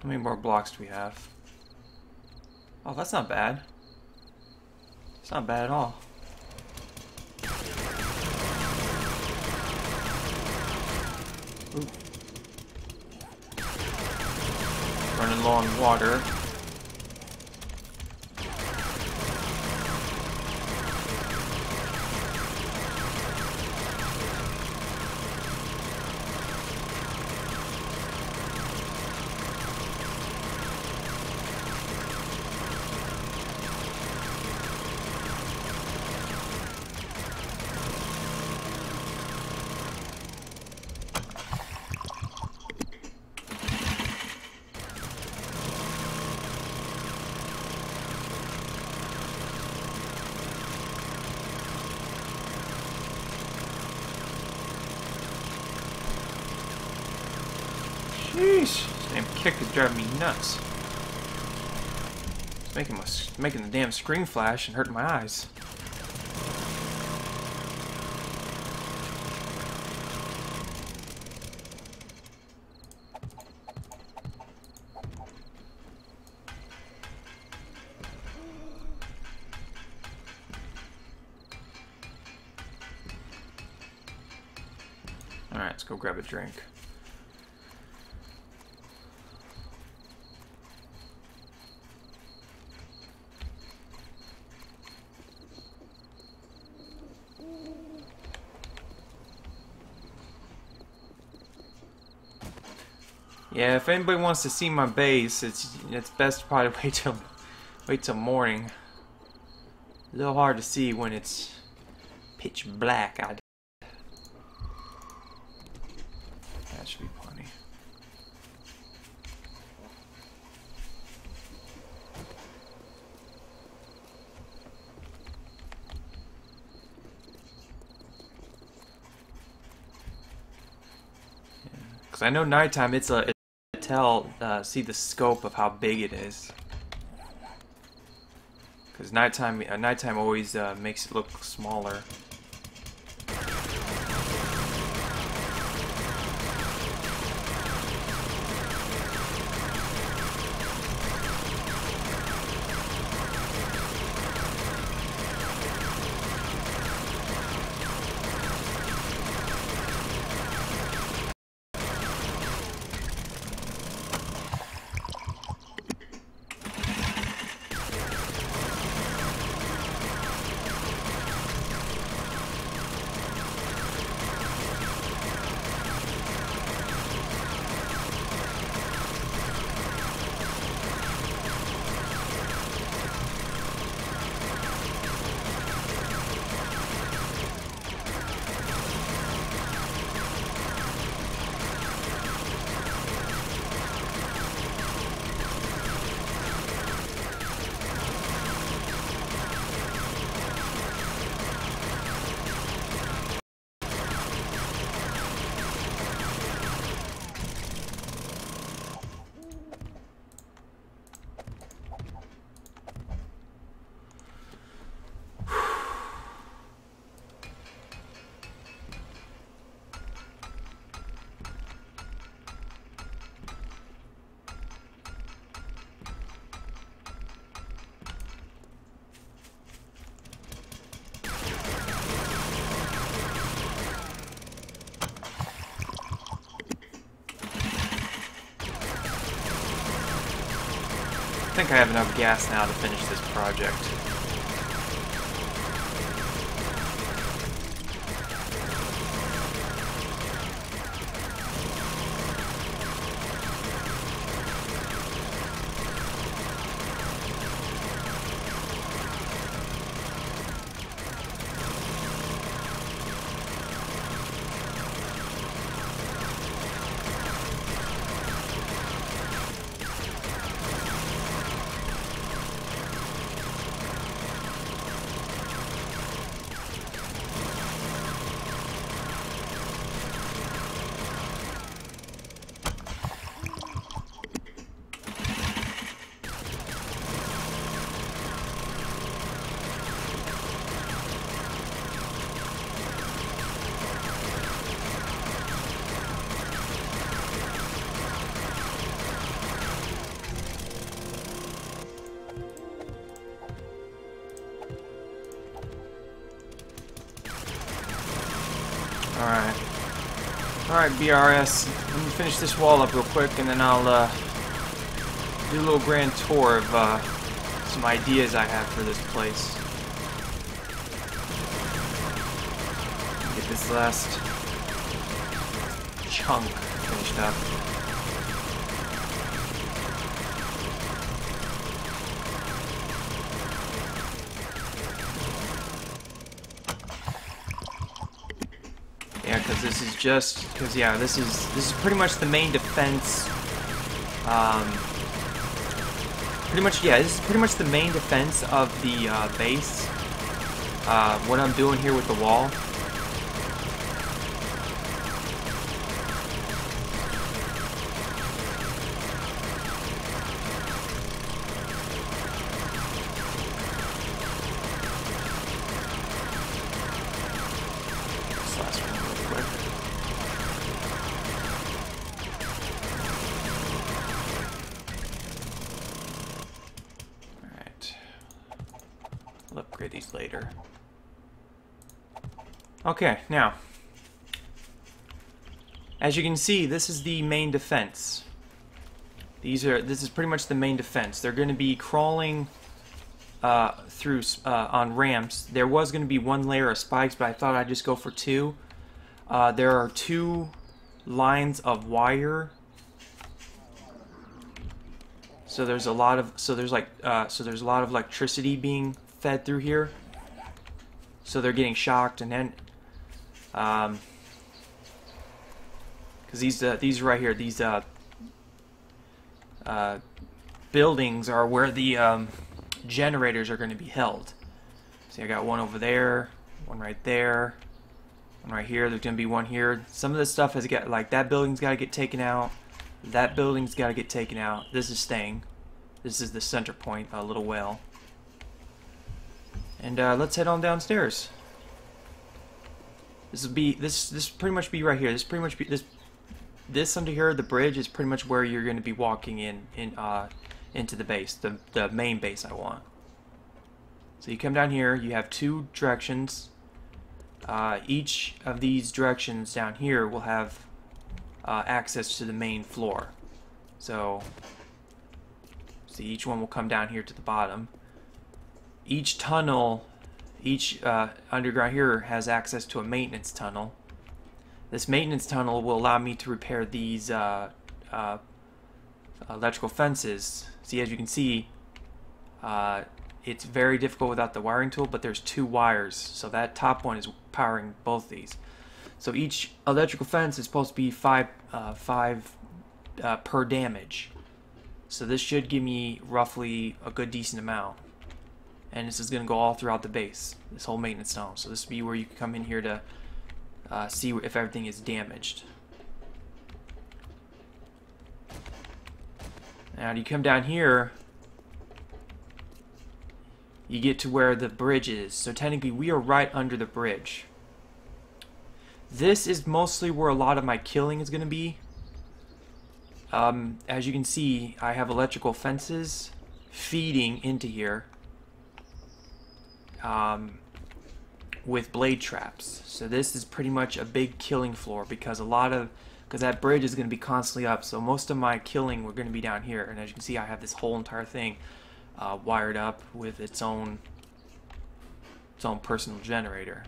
Speaker 1: How many more blocks do we have? Oh, that's not bad. It's not bad at all. Ooh. Running low on water. Sheesh, this damn kick is driving me nuts. It's making the damn screen flash and hurting my eyes. Alright, let's go grab a drink. Yeah, if anybody wants to see my base, it's best to probably wait till morning. A little hard to see when it's pitch black. That should be plenty. Because I know nighttime, see the scope of how big it is. Because nighttime always makes it look smaller. I think I have enough gas now to finish this project. Alright. Alright, BRS. Let me finish this wall up real quick, and then I'll do a little grand tour of some ideas I have for this place. Get this last chunk finished up. Yeah, because this is just this is pretty much the main defense. This is pretty much the main defense of the base. What I'm doing here with the wall. This last one real quick. Alright. We'll upgrade these later. Okay, now, as you can see, this is the main defense. This is pretty much the main defense. They're going to be crawling through on ramps. There was going to be one layer of spikes, but I thought I'd just go for two. There are two lines of wire. So there's a lot of there's a lot of electricity being fed through here. So they're getting shocked, and then because these right here, these buildings are where the generators are going to be held. See, I got one over there, one right there, one right here. There's going to be one here. Some of this stuff has got, like, that building's got to get taken out. That building's got to get taken out. This is staying. This is the center point, a little well. And let's head on downstairs. This will be this pretty much be right here. This pretty much be this under here. The bridge is pretty much where you're going to be walking into the base, the main base I want. So you come down here. You have two directions. Each of these directions down here will have access to the main floor. So see, each one will come down here to the bottom. Each tunnel, each underground here has access to a maintenance tunnel. This maintenance tunnel will allow me to repair these electrical fences. See, as you can see, it's very difficult without the wiring tool, but there's two wires, so that top one is powering both these. So each electrical fence is supposed to be five per damage. So this should give me roughly a good decent amount. And this is going to go all throughout the base, this whole maintenance tunnel. So this will be where you can come in here to see if everything is damaged. Now you come down here, you get to where the bridge is. So technically we are right under the bridge. This is mostly where a lot of my killing is going to be. As you can see, I have electrical fences feeding into here. With blade traps. So this is pretty much a big killing floor because that bridge is going to be constantly up. So most of my killing we're going to be down here, and as you can see, I have this whole entire thing wired up with its own personal generator.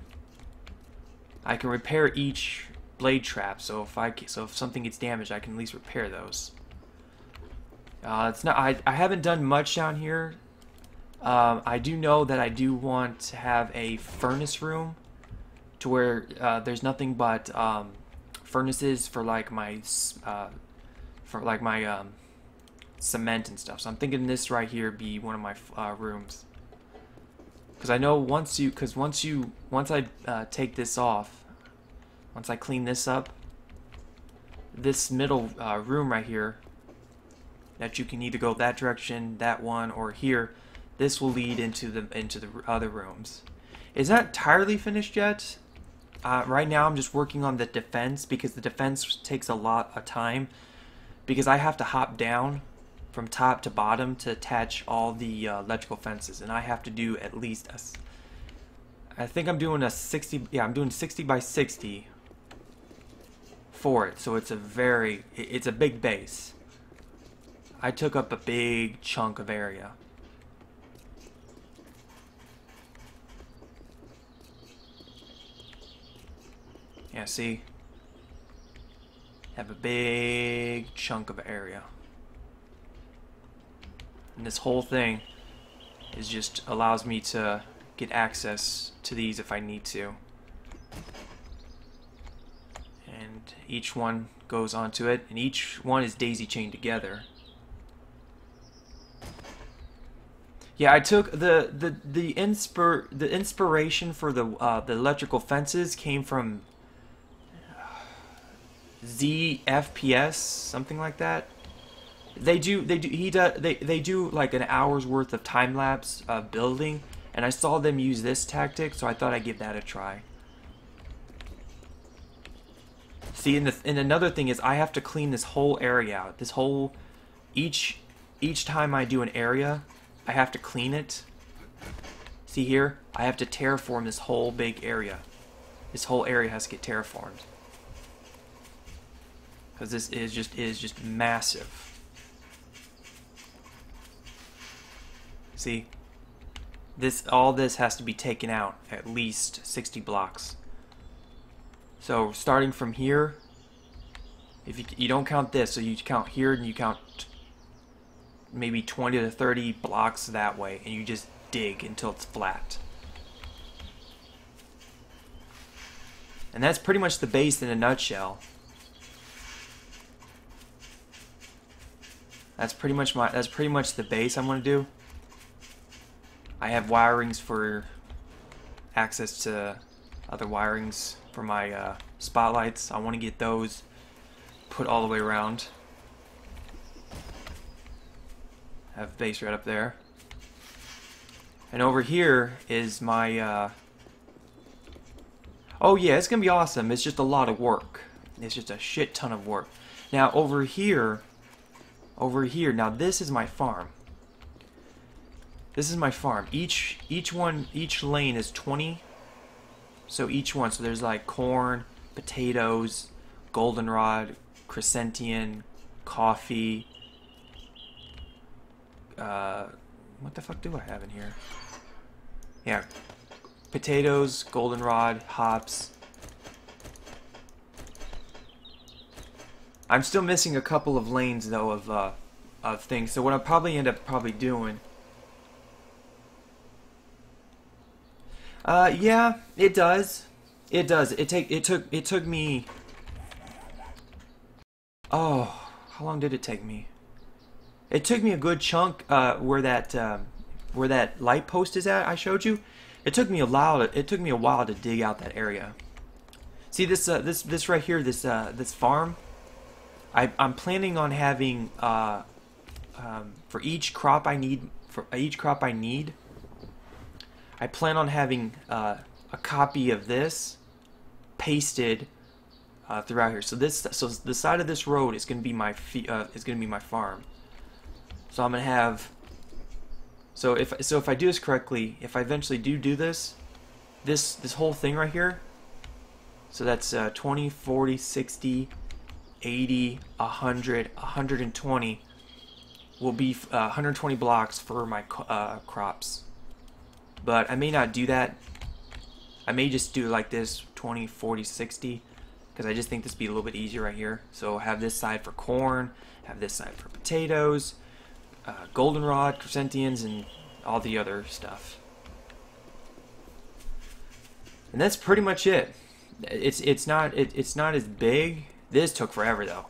Speaker 1: I can repair each blade trap, so if something gets damaged, I can at least repair those. I haven't done much down here. I do know that I do want to have a furnace room to where there's nothing but furnaces for like my cement and stuff. So I'm thinking this right here be one of my rooms. Because I know once I take this off, once I clean this up, this middle room right here, that you can either go that direction, that one, or here. This will lead into the other rooms. It's not entirely finished yet. Right now I'm just working on the defense because the defense takes a lot of time because I have to hop down from top to bottom to attach all the electrical fences, and I have to do at least I think I'm doing a 60. Yeah, I'm doing 60 by 60 for it, so it's a big base. I took up a big chunk of area. Yeah, see? Have a big chunk of area. And this whole thing is just allows me to get access to these if I need to. And each one goes onto it, and each one is daisy chained together. Yeah, I took the inspiration for the electrical fences came from ZFPS, something like that. They do like an hour's worth of time lapse of building, and I saw them use this tactic, so I thought I'd give that a try. See, and another thing is I have to clean this whole area out. This whole each time I do an area, I have to clean it. See here, I have to terraform this whole big area. This whole area has to get terraformed. Because this is just massive. See? All this has to be taken out at least 60 blocks. So starting from here, if you don't count this, so you count here and you count maybe 20 to 30 blocks that way, and you just dig until it's flat. And that's pretty much the base in a nutshell. That's pretty much the base I'm going to do. I have wirings for access to other wirings for my spotlights. I want to get those put all the way around. I have base right up there. And over here is my oh yeah, it's gonna be awesome. It's just a lot of work. It's just a shit ton of work. Now over here, now this is my farm. This is my farm. Each lane is 20. So each one, so there's like corn, potatoes, goldenrod, chrysanthemum, coffee. What the fuck do I have in here? Yeah, potatoes, goldenrod, hops. I'm still missing a couple of lanes though of things. So what I'll probably end up doing. Yeah, it does. It does. It took me. Oh, how long did it take me? It took me a good chunk where that light post is at. I showed you. It took me a while to dig out that area. See this this right here, this farm. I'm planning on having for each crop I need I plan on having a copy of this pasted throughout here. So the side of this road is going to be my farm. So I'm going to have so if I do this correctly, if I eventually do this whole thing right here. So that's 20, 40, 60, 80, 100, 120 will be 120 blocks for my crops. But I may not do that. I may just do like this 20, 40, 60 because I just think this would be a little bit easier right here. So have this side for corn, have this side for potatoes, goldenrod, chrysanthemums, and all the other stuff. And that's pretty much it. It's not as big. This took forever though.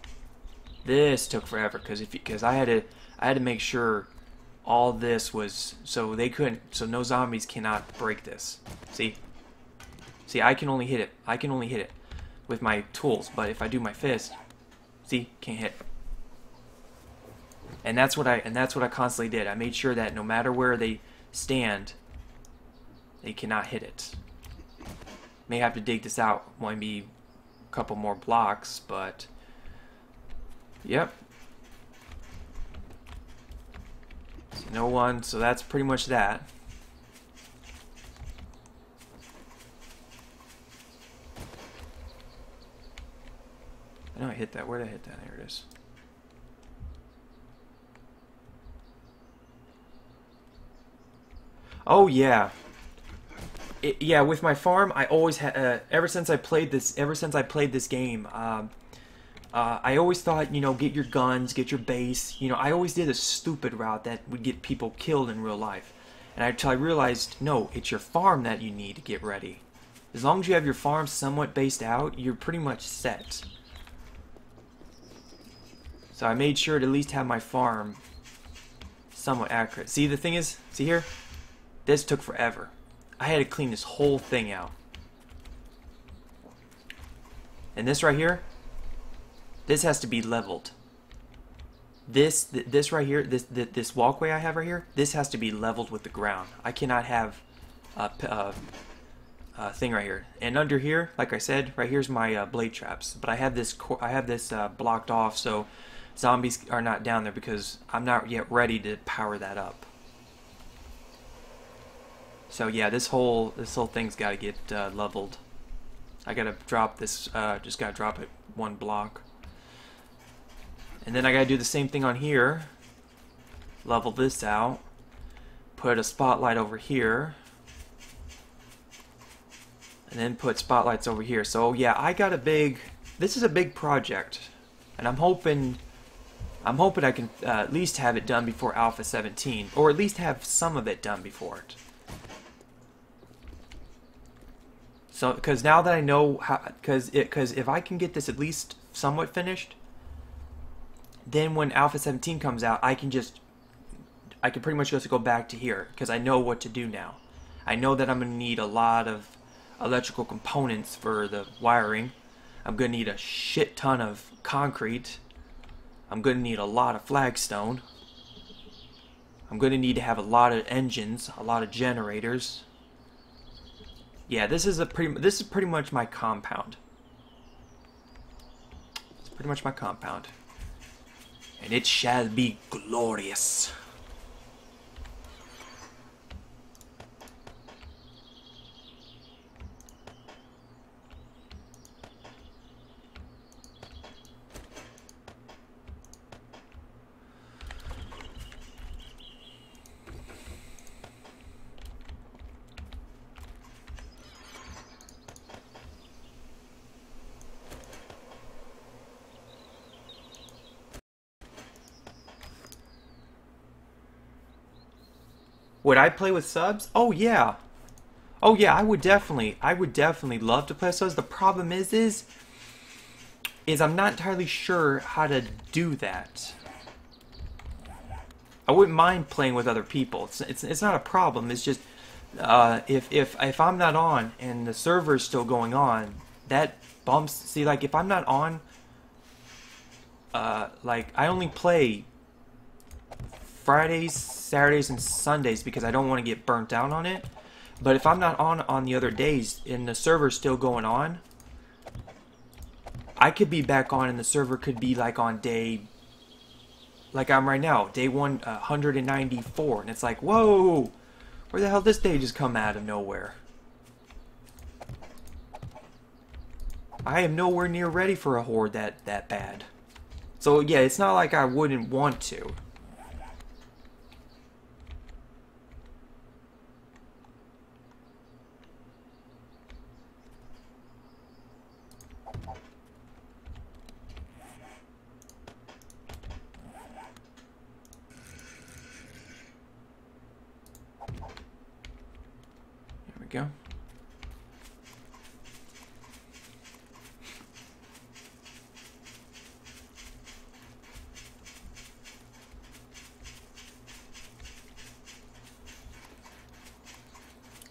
Speaker 1: This took forever because I had to make sure all this was so no zombies cannot break this. See, I can only hit it with my tools, but if I do my fist, see, can't hit. And that's what I constantly did. I made sure that no matter where they stand, they cannot hit it. May have to dig this out, maybe a couple more blocks, but yep. So no one, so that's pretty much that. that? Where did I hit that? There it is. Oh yeah. Yeah, with my farm, I always had. Ever since I played this game, I always thought, you know, get your guns, get your base. You know, I always did a stupid route that would get people killed in real life, and until I realized, no, it's your farm that you need to get ready. As long as you have your farm somewhat based out, you're pretty much set. So I made sure to at least have my farm somewhat accurate. See, the thing is, see here, this took forever. I had to clean this whole thing out. And this right here, this has to be leveled. This right here, this walkway I have right here, this has to be leveled with the ground. I cannot have a thing right here. And under here, like I said, right here's my blade traps. But I have this blocked off so zombies are not down there because I'm not yet ready to power that up. So yeah, this whole thing's got to get leveled. I gotta drop this. Just gotta drop it one block, and then I gotta do the same thing on here. Level this out. Put a spotlight over here, and then put spotlights over here. So yeah, I got a big. This is a big project, and I'm hoping I can at least have it done before Alpha 17, or at least have some of it done before it. So, because now that I know how, because if I can get this at least somewhat finished, then when Alpha 17 comes out, I can pretty much just go back to here, because I know what to do now. I know that I'm going to need a lot of electrical components for the wiring. I'm going to need a shit ton of concrete. I'm going to need a lot of flagstone. I'm going to need to have a lot of engines, a lot of generators. Yeah, this is pretty much my compound. It's pretty much my compound. And it shall be glorious. Would I play with subs? Oh yeah. Oh yeah, I would definitely love to play with subs. The problem is I'm not entirely sure how to do that. I wouldn't mind playing with other people. It's not a problem. It's just if I'm not on and the server's still going on, that bumps. See, like if I'm not on, like I only play Fridays, Saturdays, and Sundays because I don't want to get burnt out on it. But if I'm not on the other days and the server's still going on, I could be back on and the server could be like on day, like I'm right now, day 194, and it's like, whoa, where the hell did this day just come out of nowhere? I am nowhere near ready for a horde that bad. So yeah, it's not like I wouldn't want to. Go.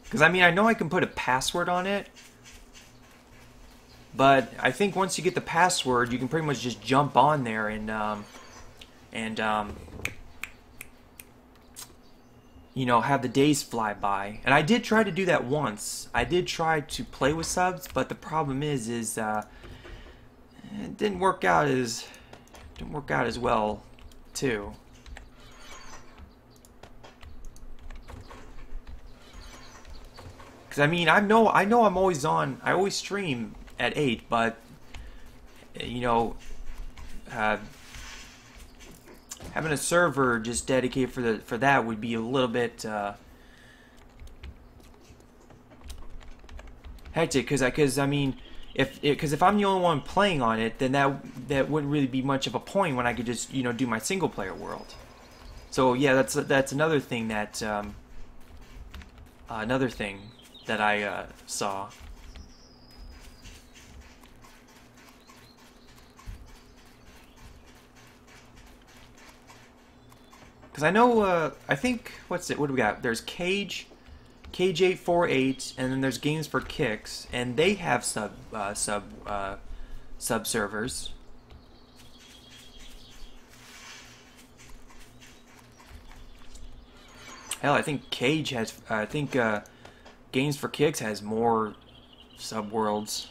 Speaker 1: Because I mean, I know I can put a password on it, but I think once you get the password, you can pretty much just jump on there and you know, have the days fly by. And I did try to do that once. I did try to play with subs, but the problem is it didn't work out as well too. Because I mean, I know I'm always on. I always stream at 8, but you know, having a server just dedicated for that would be a little bit hectic, because I mean, if I'm the only one playing on it, then that wouldn't really be much of a point when I could just, you know, do my single player world. So yeah, that's another thing that I saw. Because I know, I think, what do we got? There's Cage848, and then there's Games for Kicks, and they have sub servers. Hell, I think Games for Kicks has more sub worlds.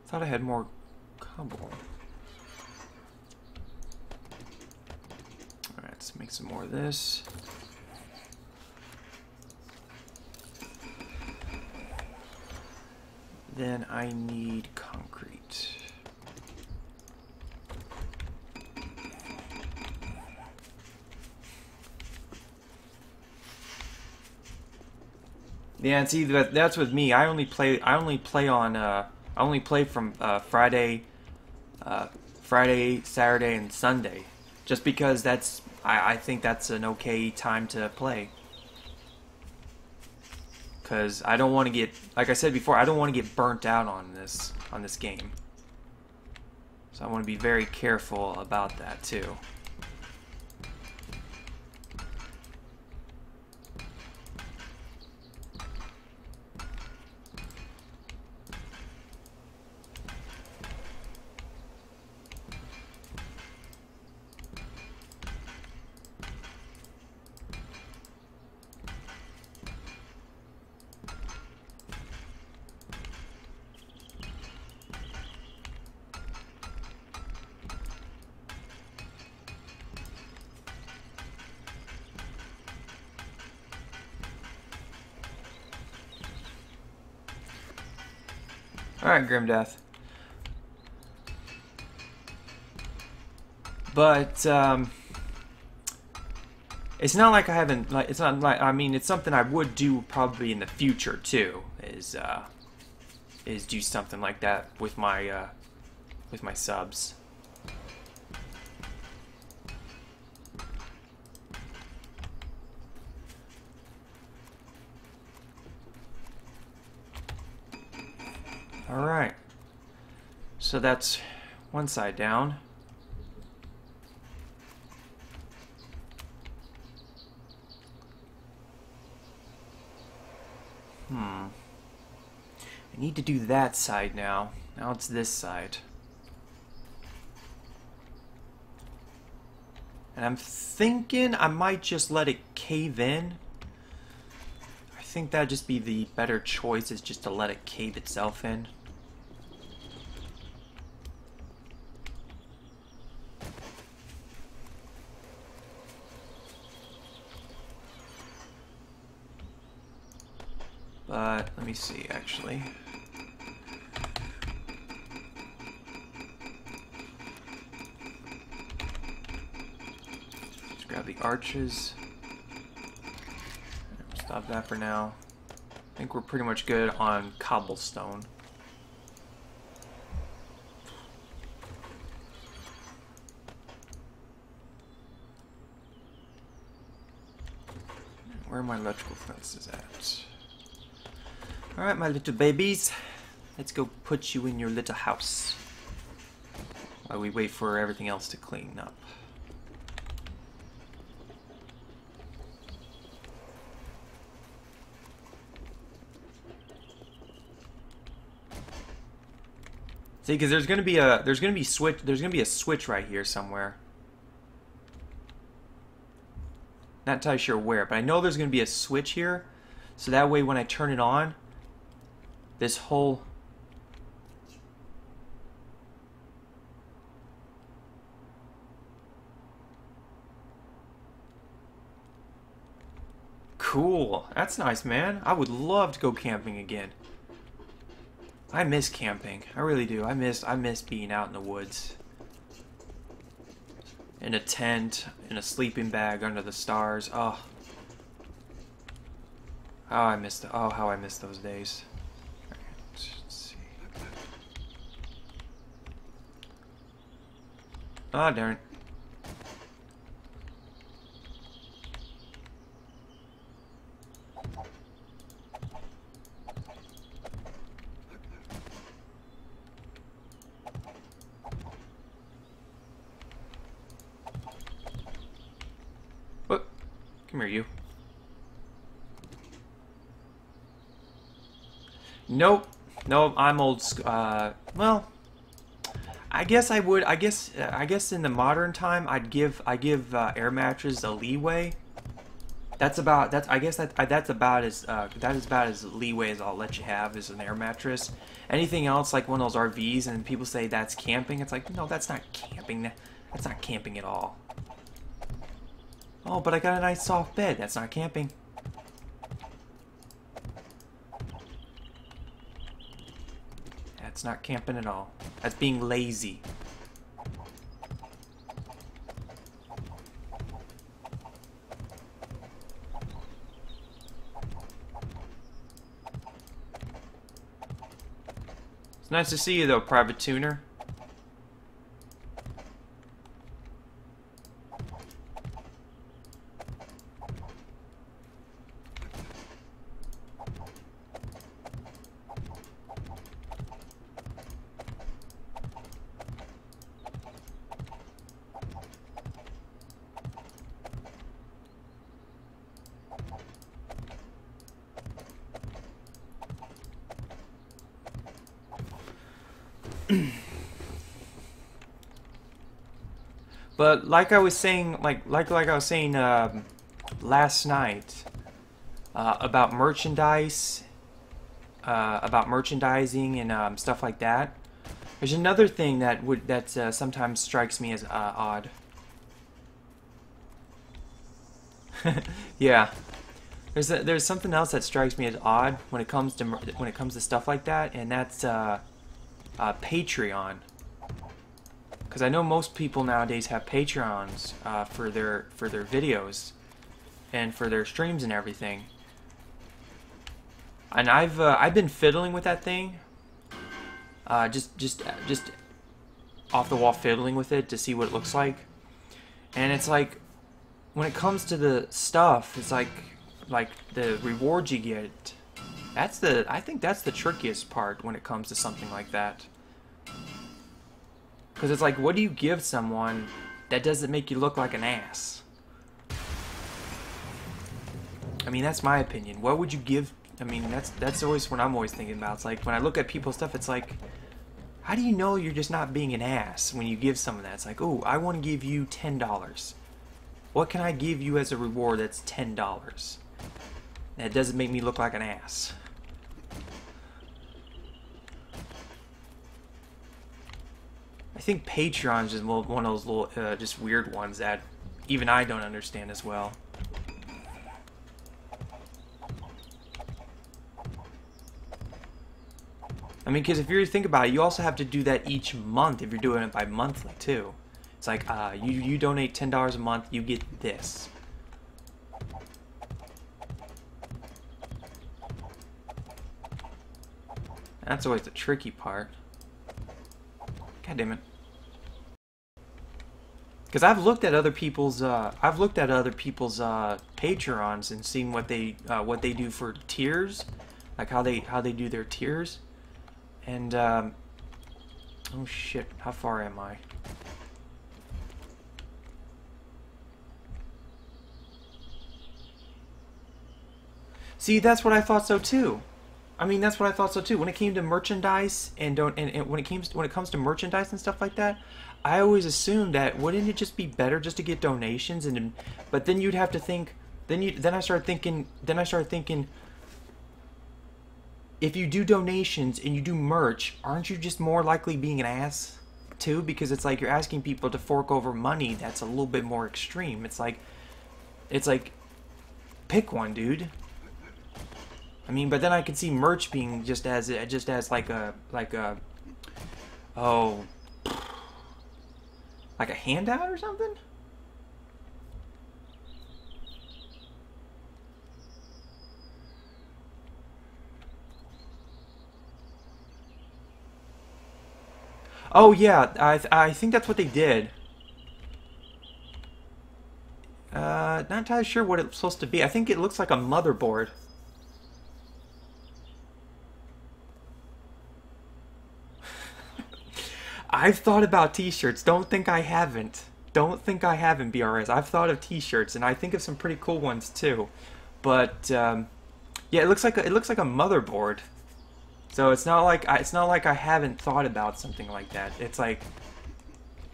Speaker 1: Thought I had more cobble. Alright, let's make some more of this. Then I need concrete. Yeah, and see, that's with me. I only play from Friday, Saturday, and Sunday, just because I think that's an okay time to play. Because I don't want to get, like I said before, I don't want to get burnt out on this game. So I want to be very careful about that too. Alright, Grim Death. But, it's not like I haven't, like, it's not like, I mean, it's something I would do probably in the future, too, is do something like that with my subs. Alright, so that's one side down. I need to do that side now. Now it's this side. And I'm thinking I might just let it cave in. I think that'd just be the better choice, is just to let it cave itself in. But let me see, actually. Let's grab the arches. Stop that for now. I think we're pretty much good on cobblestone. Where are my electrical fences at? Alright, my little babies. Let's go put you in your little house while we wait for everything else to clean up. See, because there's gonna be a switch right here somewhere. Not entirely sure where, but I know there's gonna be a switch here, so that way when I turn it on, this whole cool. That's nice, man. I would love to go camping again. I miss camping. I really do. I miss being out in the woods. In a tent, in a sleeping bag under the stars. Oh. How I miss those days. Let's see. Ah, darn. What? Come here, you. Nope. Nope, I'm old well, I guess I would. I guess in the modern time, I give air mattresses a leeway. I guess that's about as leeway as I'll let you have is an air mattress. Anything else like one of those RVs and people say that's camping, it's like, no, that's not camping. That's not camping at all. Oh, but I got a nice soft bed. That's not camping. That's not camping at all. That's being lazy. It's nice to see you though, Private Tuner. But like I was saying, like I was saying last night about merchandise, about merchandising and stuff like that. There's another thing that sometimes strikes me as odd. Yeah, there's something else that strikes me as odd when it comes to stuff like that, and that's Patreon. Because I know most people nowadays have Patreons for their videos and for their streams and everything. And I've been fiddling with that thing, just off the wall fiddling with it to see what it looks like. And it's like when it comes to the stuff, it's like the rewards you get. I think that's the trickiest part when it comes to something like that. Because it's like, what do you give someone that doesn't make you look like an ass? I mean, that's my opinion. What would you give? I mean, that's always what I'm always thinking about. It's like, when I look at people's stuff, it's like, how do you know you're just not being an ass when you give someone that? It's like, oh, I want to give you $10. What can I give you as a reward that's $10? That doesn't make me look like an ass. I think Patreon's just one of those little, just weird ones that even I don't understand as well. I mean, because if you think about it, you also have to do that each month if you're doing it by monthly too. It's like, you donate $10 a month, you get this. That's always the tricky part. God damn it. Because I've looked at other people's Patreons and seen what they do for tiers, like how they do their tiers, and oh shit, how far am I? See, that's what I thought so too. I mean, that's what I thought so too. When it came to merchandise and when it comes to merchandise and stuff like that, I always assumed that wouldn't it just be better just to get donations but then you'd have to think. Then I started thinking. If you do donations and you do merch, aren't you just more likely being an ass too? Because it's like you're asking people to fork over money that's a little bit more extreme. It's like pick one, dude. I mean, but then I could see merch being just as like a oh, like a handout or something. Oh yeah, I think that's what they did. Not entirely sure what it's supposed to be. I think it looks like a motherboard. I've thought about t-shirts. Don't think I haven't. Don't think I haven't, BRS. I've thought of t-shirts, and I think of some pretty cool ones too. But yeah, it looks like a motherboard. So it's not like I haven't thought about something like that. It's like,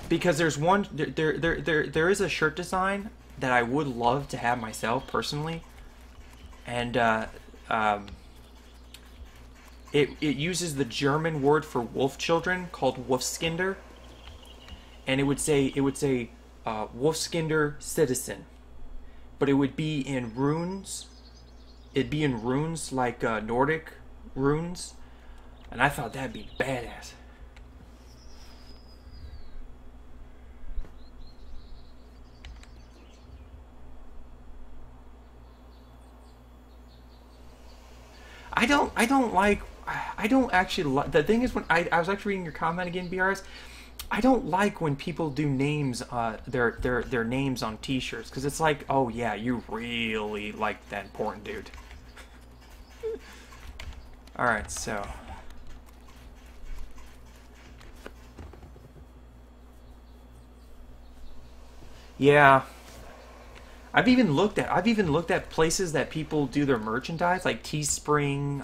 Speaker 1: because there's one there is a shirt design that I would love to have myself personally, and it uses the German word for wolf children called Wolfskinder, and it would say Wolfskinder citizen, but it would be in runes. It'd be in runes like Nordic runes, and I thought that'd be badass. I don't actually like, the thing is, when I was actually reading your comment again, BRS, I don't like when people do names, their names on t-shirts, because it's like, oh yeah, you really like that important dude. Alright, so yeah, I've even looked at places that people do their merchandise, like Teespring,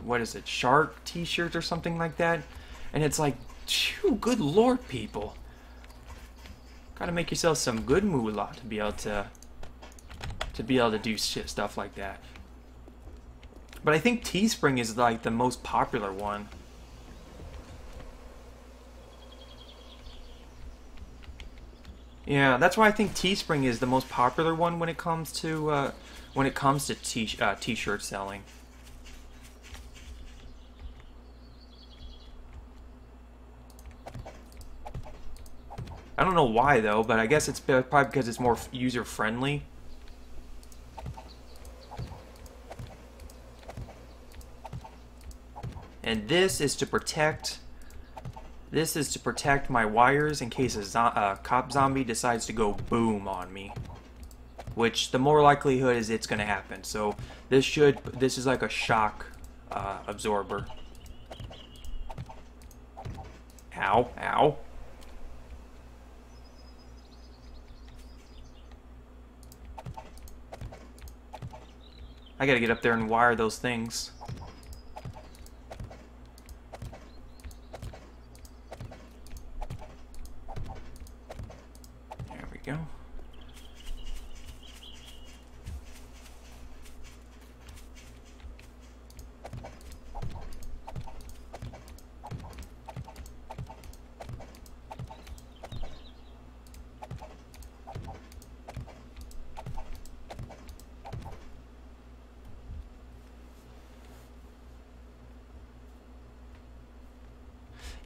Speaker 1: what is it, Shark T-shirts or something like that, and it's like, phew, good lord, people, gotta make yourself some good moolah to be able to do stuff like that. But I think Teespring is like the most popular one. Yeah, that's why I think Teespring is the most popular one when it comes to t-shirt selling. I don't know why though, but I guess it's probably because it's more user friendly. And this is to protect my wires in case a cop zombie decides to go boom on me, which the more likelihood is it's going to happen. So this is like a shock absorber. Ow, ow. I gotta get up there and wire those things. There we go.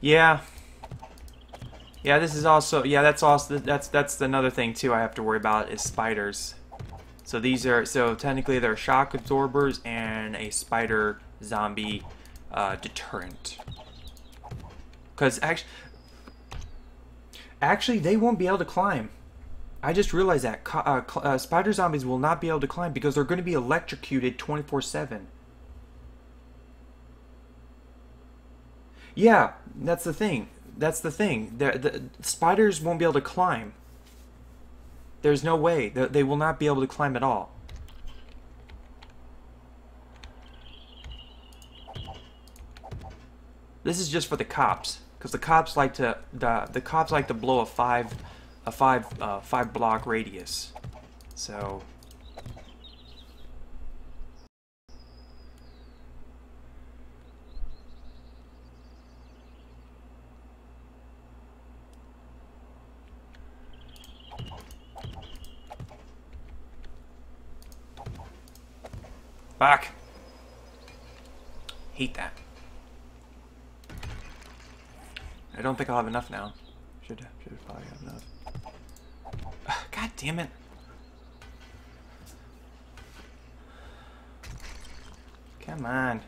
Speaker 1: Yeah. Yeah, this is also, yeah, that's another thing too I have to worry about is spiders. So these are, so technically they're shock absorbers and a spider zombie deterrent. Because actually they won't be able to climb. I just realized that spider zombies will not be able to climb because they're going to be electrocuted 24/7. Yeah, that's the thing. That's the thing. The spiders won't be able to climb. There's no way. They will not be able to climb at all. This is just for the cops, because the cops like to blow a five block radius. So. Fuck. Hate that. I don't think I'll have enough now. Should probably have enough. Ugh, God damn it. Come on.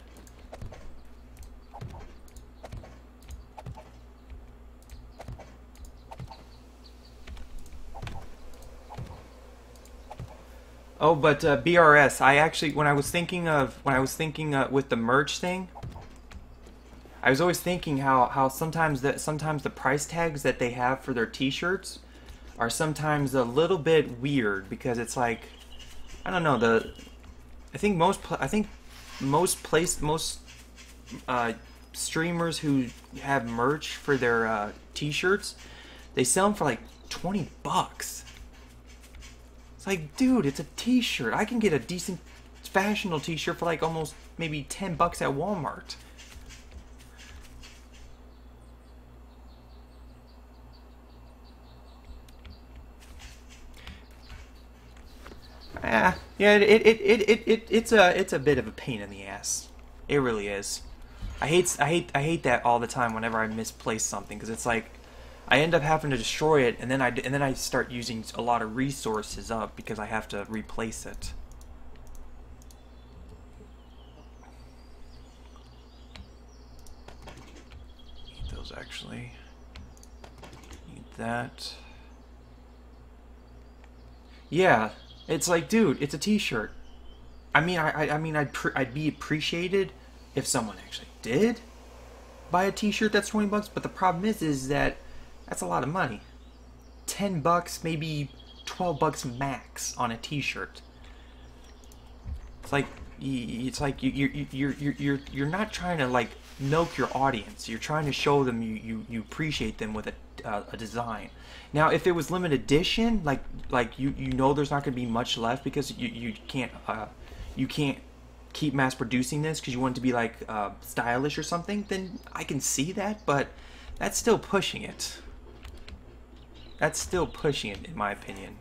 Speaker 1: Oh, but BRS. I actually, when I was thinking with the merch thing, I was always thinking how sometimes the price tags that they have for their T-shirts are sometimes a little bit weird, because it's like, I don't know, I think most streamers who have merch for their T-shirts, they sell them for like $20. It's like, dude, it's a T-shirt. I can get a decent fashionable T-shirt for like almost maybe $10 at Walmart. Yeah, it's a bit of a pain in the ass. It really is. I hate that all the time whenever I misplace something, because it's like I end up having to destroy it, and then I start using a lot of resources up because I have to replace it. Need those actually. Need that. Yeah, it's like, dude, it's a T-shirt. I mean, I'd be appreciated if someone actually did buy a T-shirt that's $20, but the problem is that that's a lot of money. $10, maybe $12 max on a T-shirt. It's like you're not trying to like milk your audience. You're trying to show them you appreciate them with a design. Now, if it was limited edition, like you know there's not going to be much left because you can't keep mass producing this because you want it to be like stylish or something, then I can see that, but that's still pushing it. That's still pushing it, in my opinion.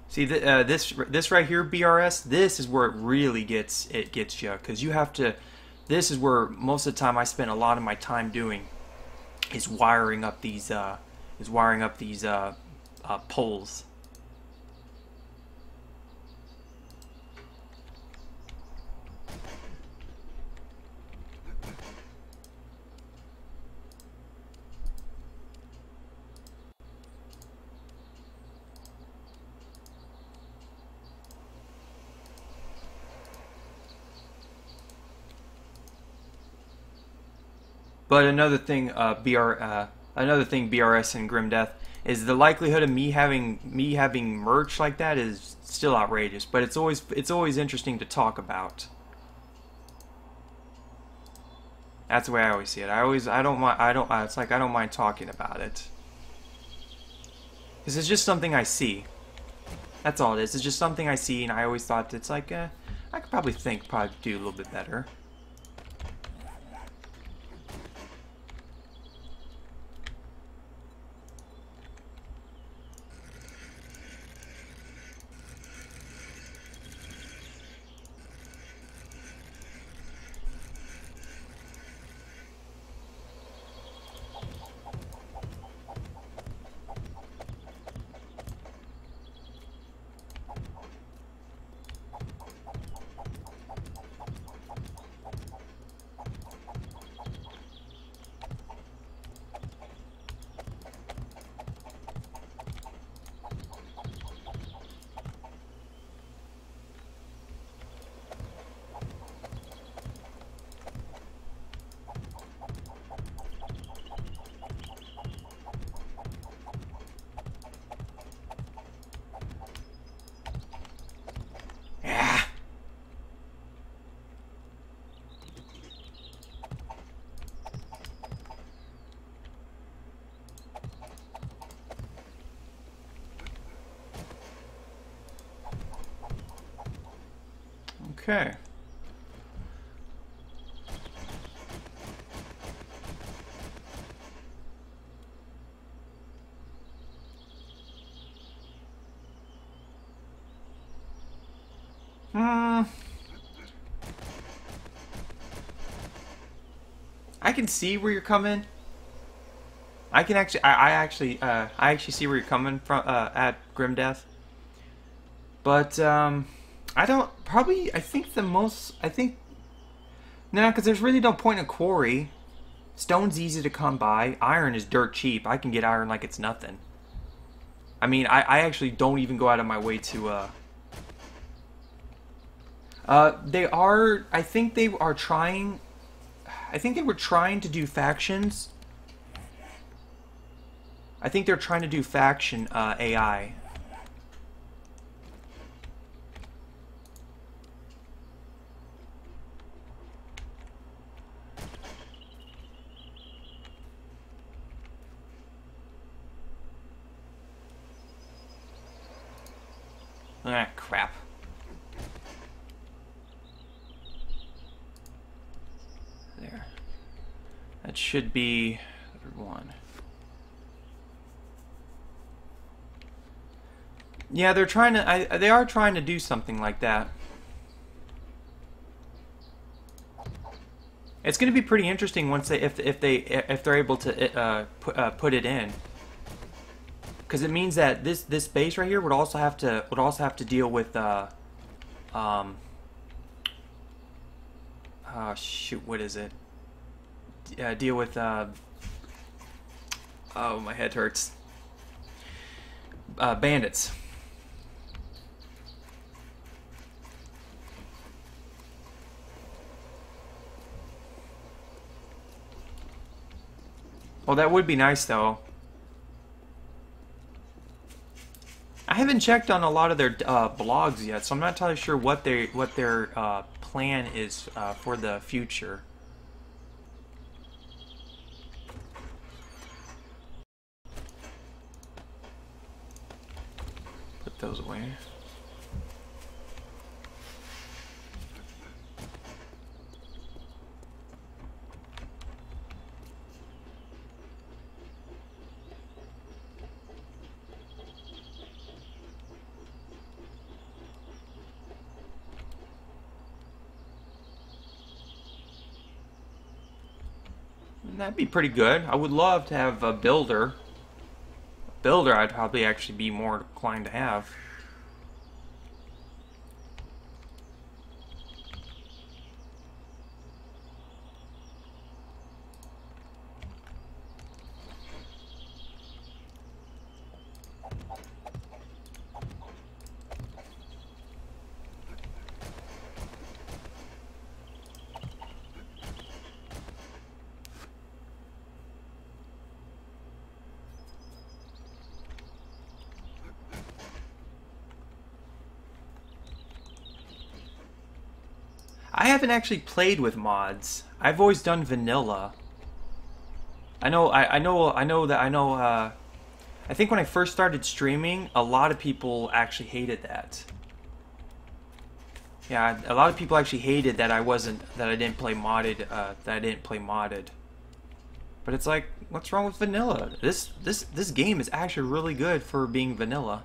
Speaker 1: See, this right here, BRS, this is where it really gets you, because you have to. This is where most of the time I spend a lot of my time doing is wiring up these poles. But another thing, BRS and Grim Death, is the likelihood of me having merch like that is still outrageous. But it's always interesting to talk about. That's the way I always see it. It's like I don't mind talking about it, because it's just something I see. That's all it is. It's just something I see, and I always thought it's like I could probably do a little bit better. Okay. I can see where you're coming. I can actually, I actually see where you're coming from at Grim Death. But I don't probably. I think the most. I think no, because there's really no point in quarry. Stone's easy to come by. Iron is dirt cheap. I can get iron like it's nothing. I mean, I actually don't even go out of my way to. They are. I think they are trying. I think they were trying to do factions. I think they're trying to do faction AI. Ah, crap. There. That should be one. Yeah, they're trying to. They are trying to do something like that. It's going to be pretty interesting once they, if they're able to put it in, because it means that this base right here would also have to deal with shoot, what is it? Deal with oh, my head hurts. Bandits. Well, that would be nice, though. I haven't checked on a lot of their blogs yet, so I'm not entirely sure what their plan is for the future. Put those away. That'd be pretty good. I would love to have a builder. Builder, I'd probably actually be more inclined to have. I haven't actually played with mods. I've always done vanilla. I think when I first started streaming, a lot of people actually hated that. Yeah, a lot of people actually hated that I didn't play modded. But it's like, what's wrong with vanilla? This game is actually really good for being vanilla.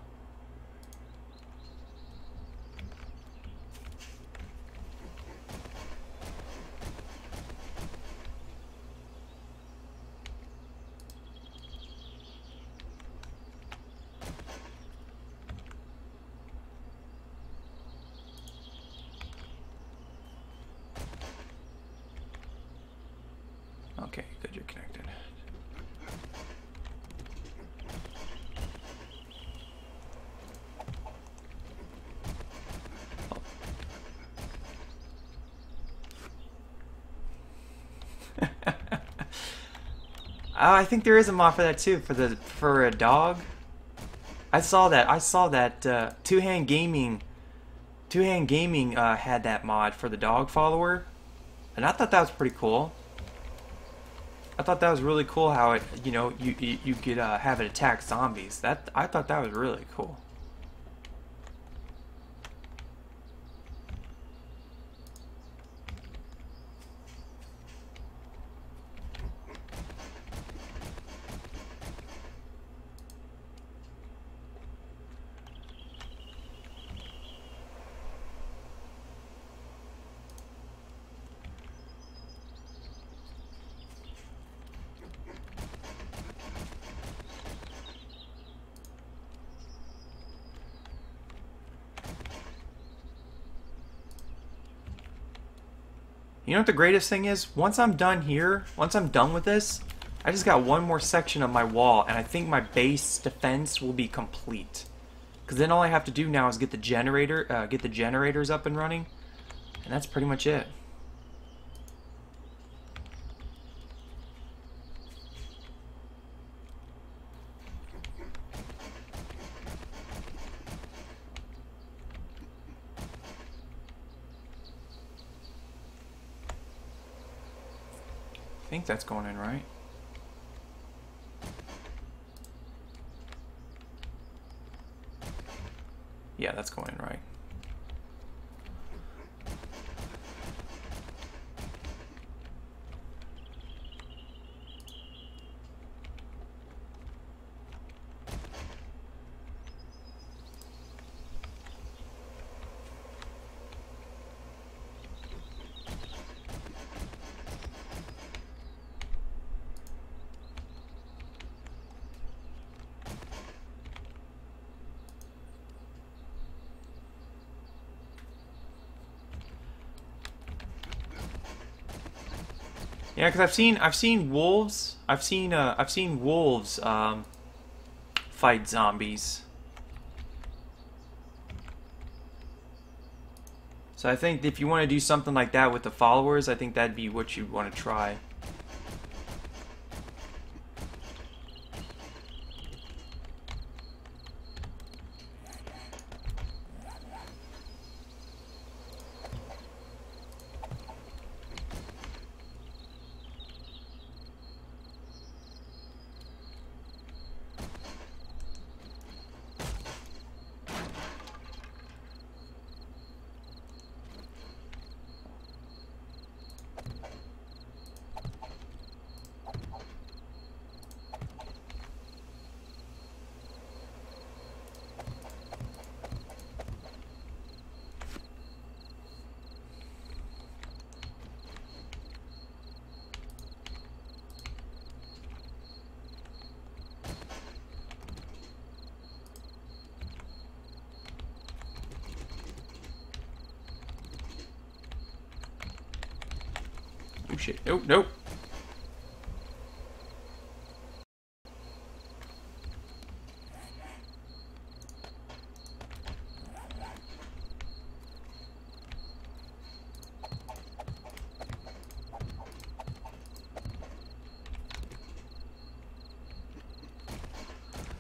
Speaker 1: Okay, good, you're connected. Oh, I think there is a mod for that too, for a dog. I saw that Two Hand Gaming had that mod for the dog follower, and I thought that was pretty cool. I thought that was really cool how it, you could have it attack zombies. I thought that was really cool. You know what the greatest thing is? Once I'm done here, once I'm done with this, I just got one more section of my wall, and I think my base defense will be complete. Because then all I have to do now is get the generators up and running, and that's pretty much it. I think that's going in right. Yeah, that's going in right. Yeah, because I've seen wolves. I've seen wolves fight zombies. So I think if you want to do something like that with the followers, I think that'd be what you'd want to try. Oh shit! Nope, nope.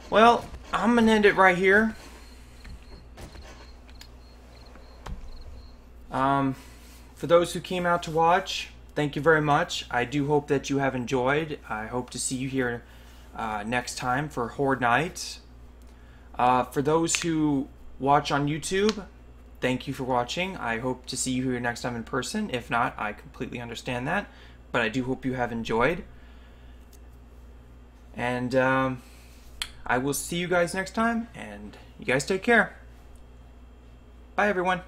Speaker 1: Well, I'm gonna end it right here. For those who came out to watch, thank you very much. I do hope that you have enjoyed. I hope to see you here next time for Horde Night. For those who watch on YouTube, thank you for watching. I hope to see you here next time in person. If not, I completely understand that. But I do hope you have enjoyed. And I will see you guys next time. And you guys take care. Bye, everyone.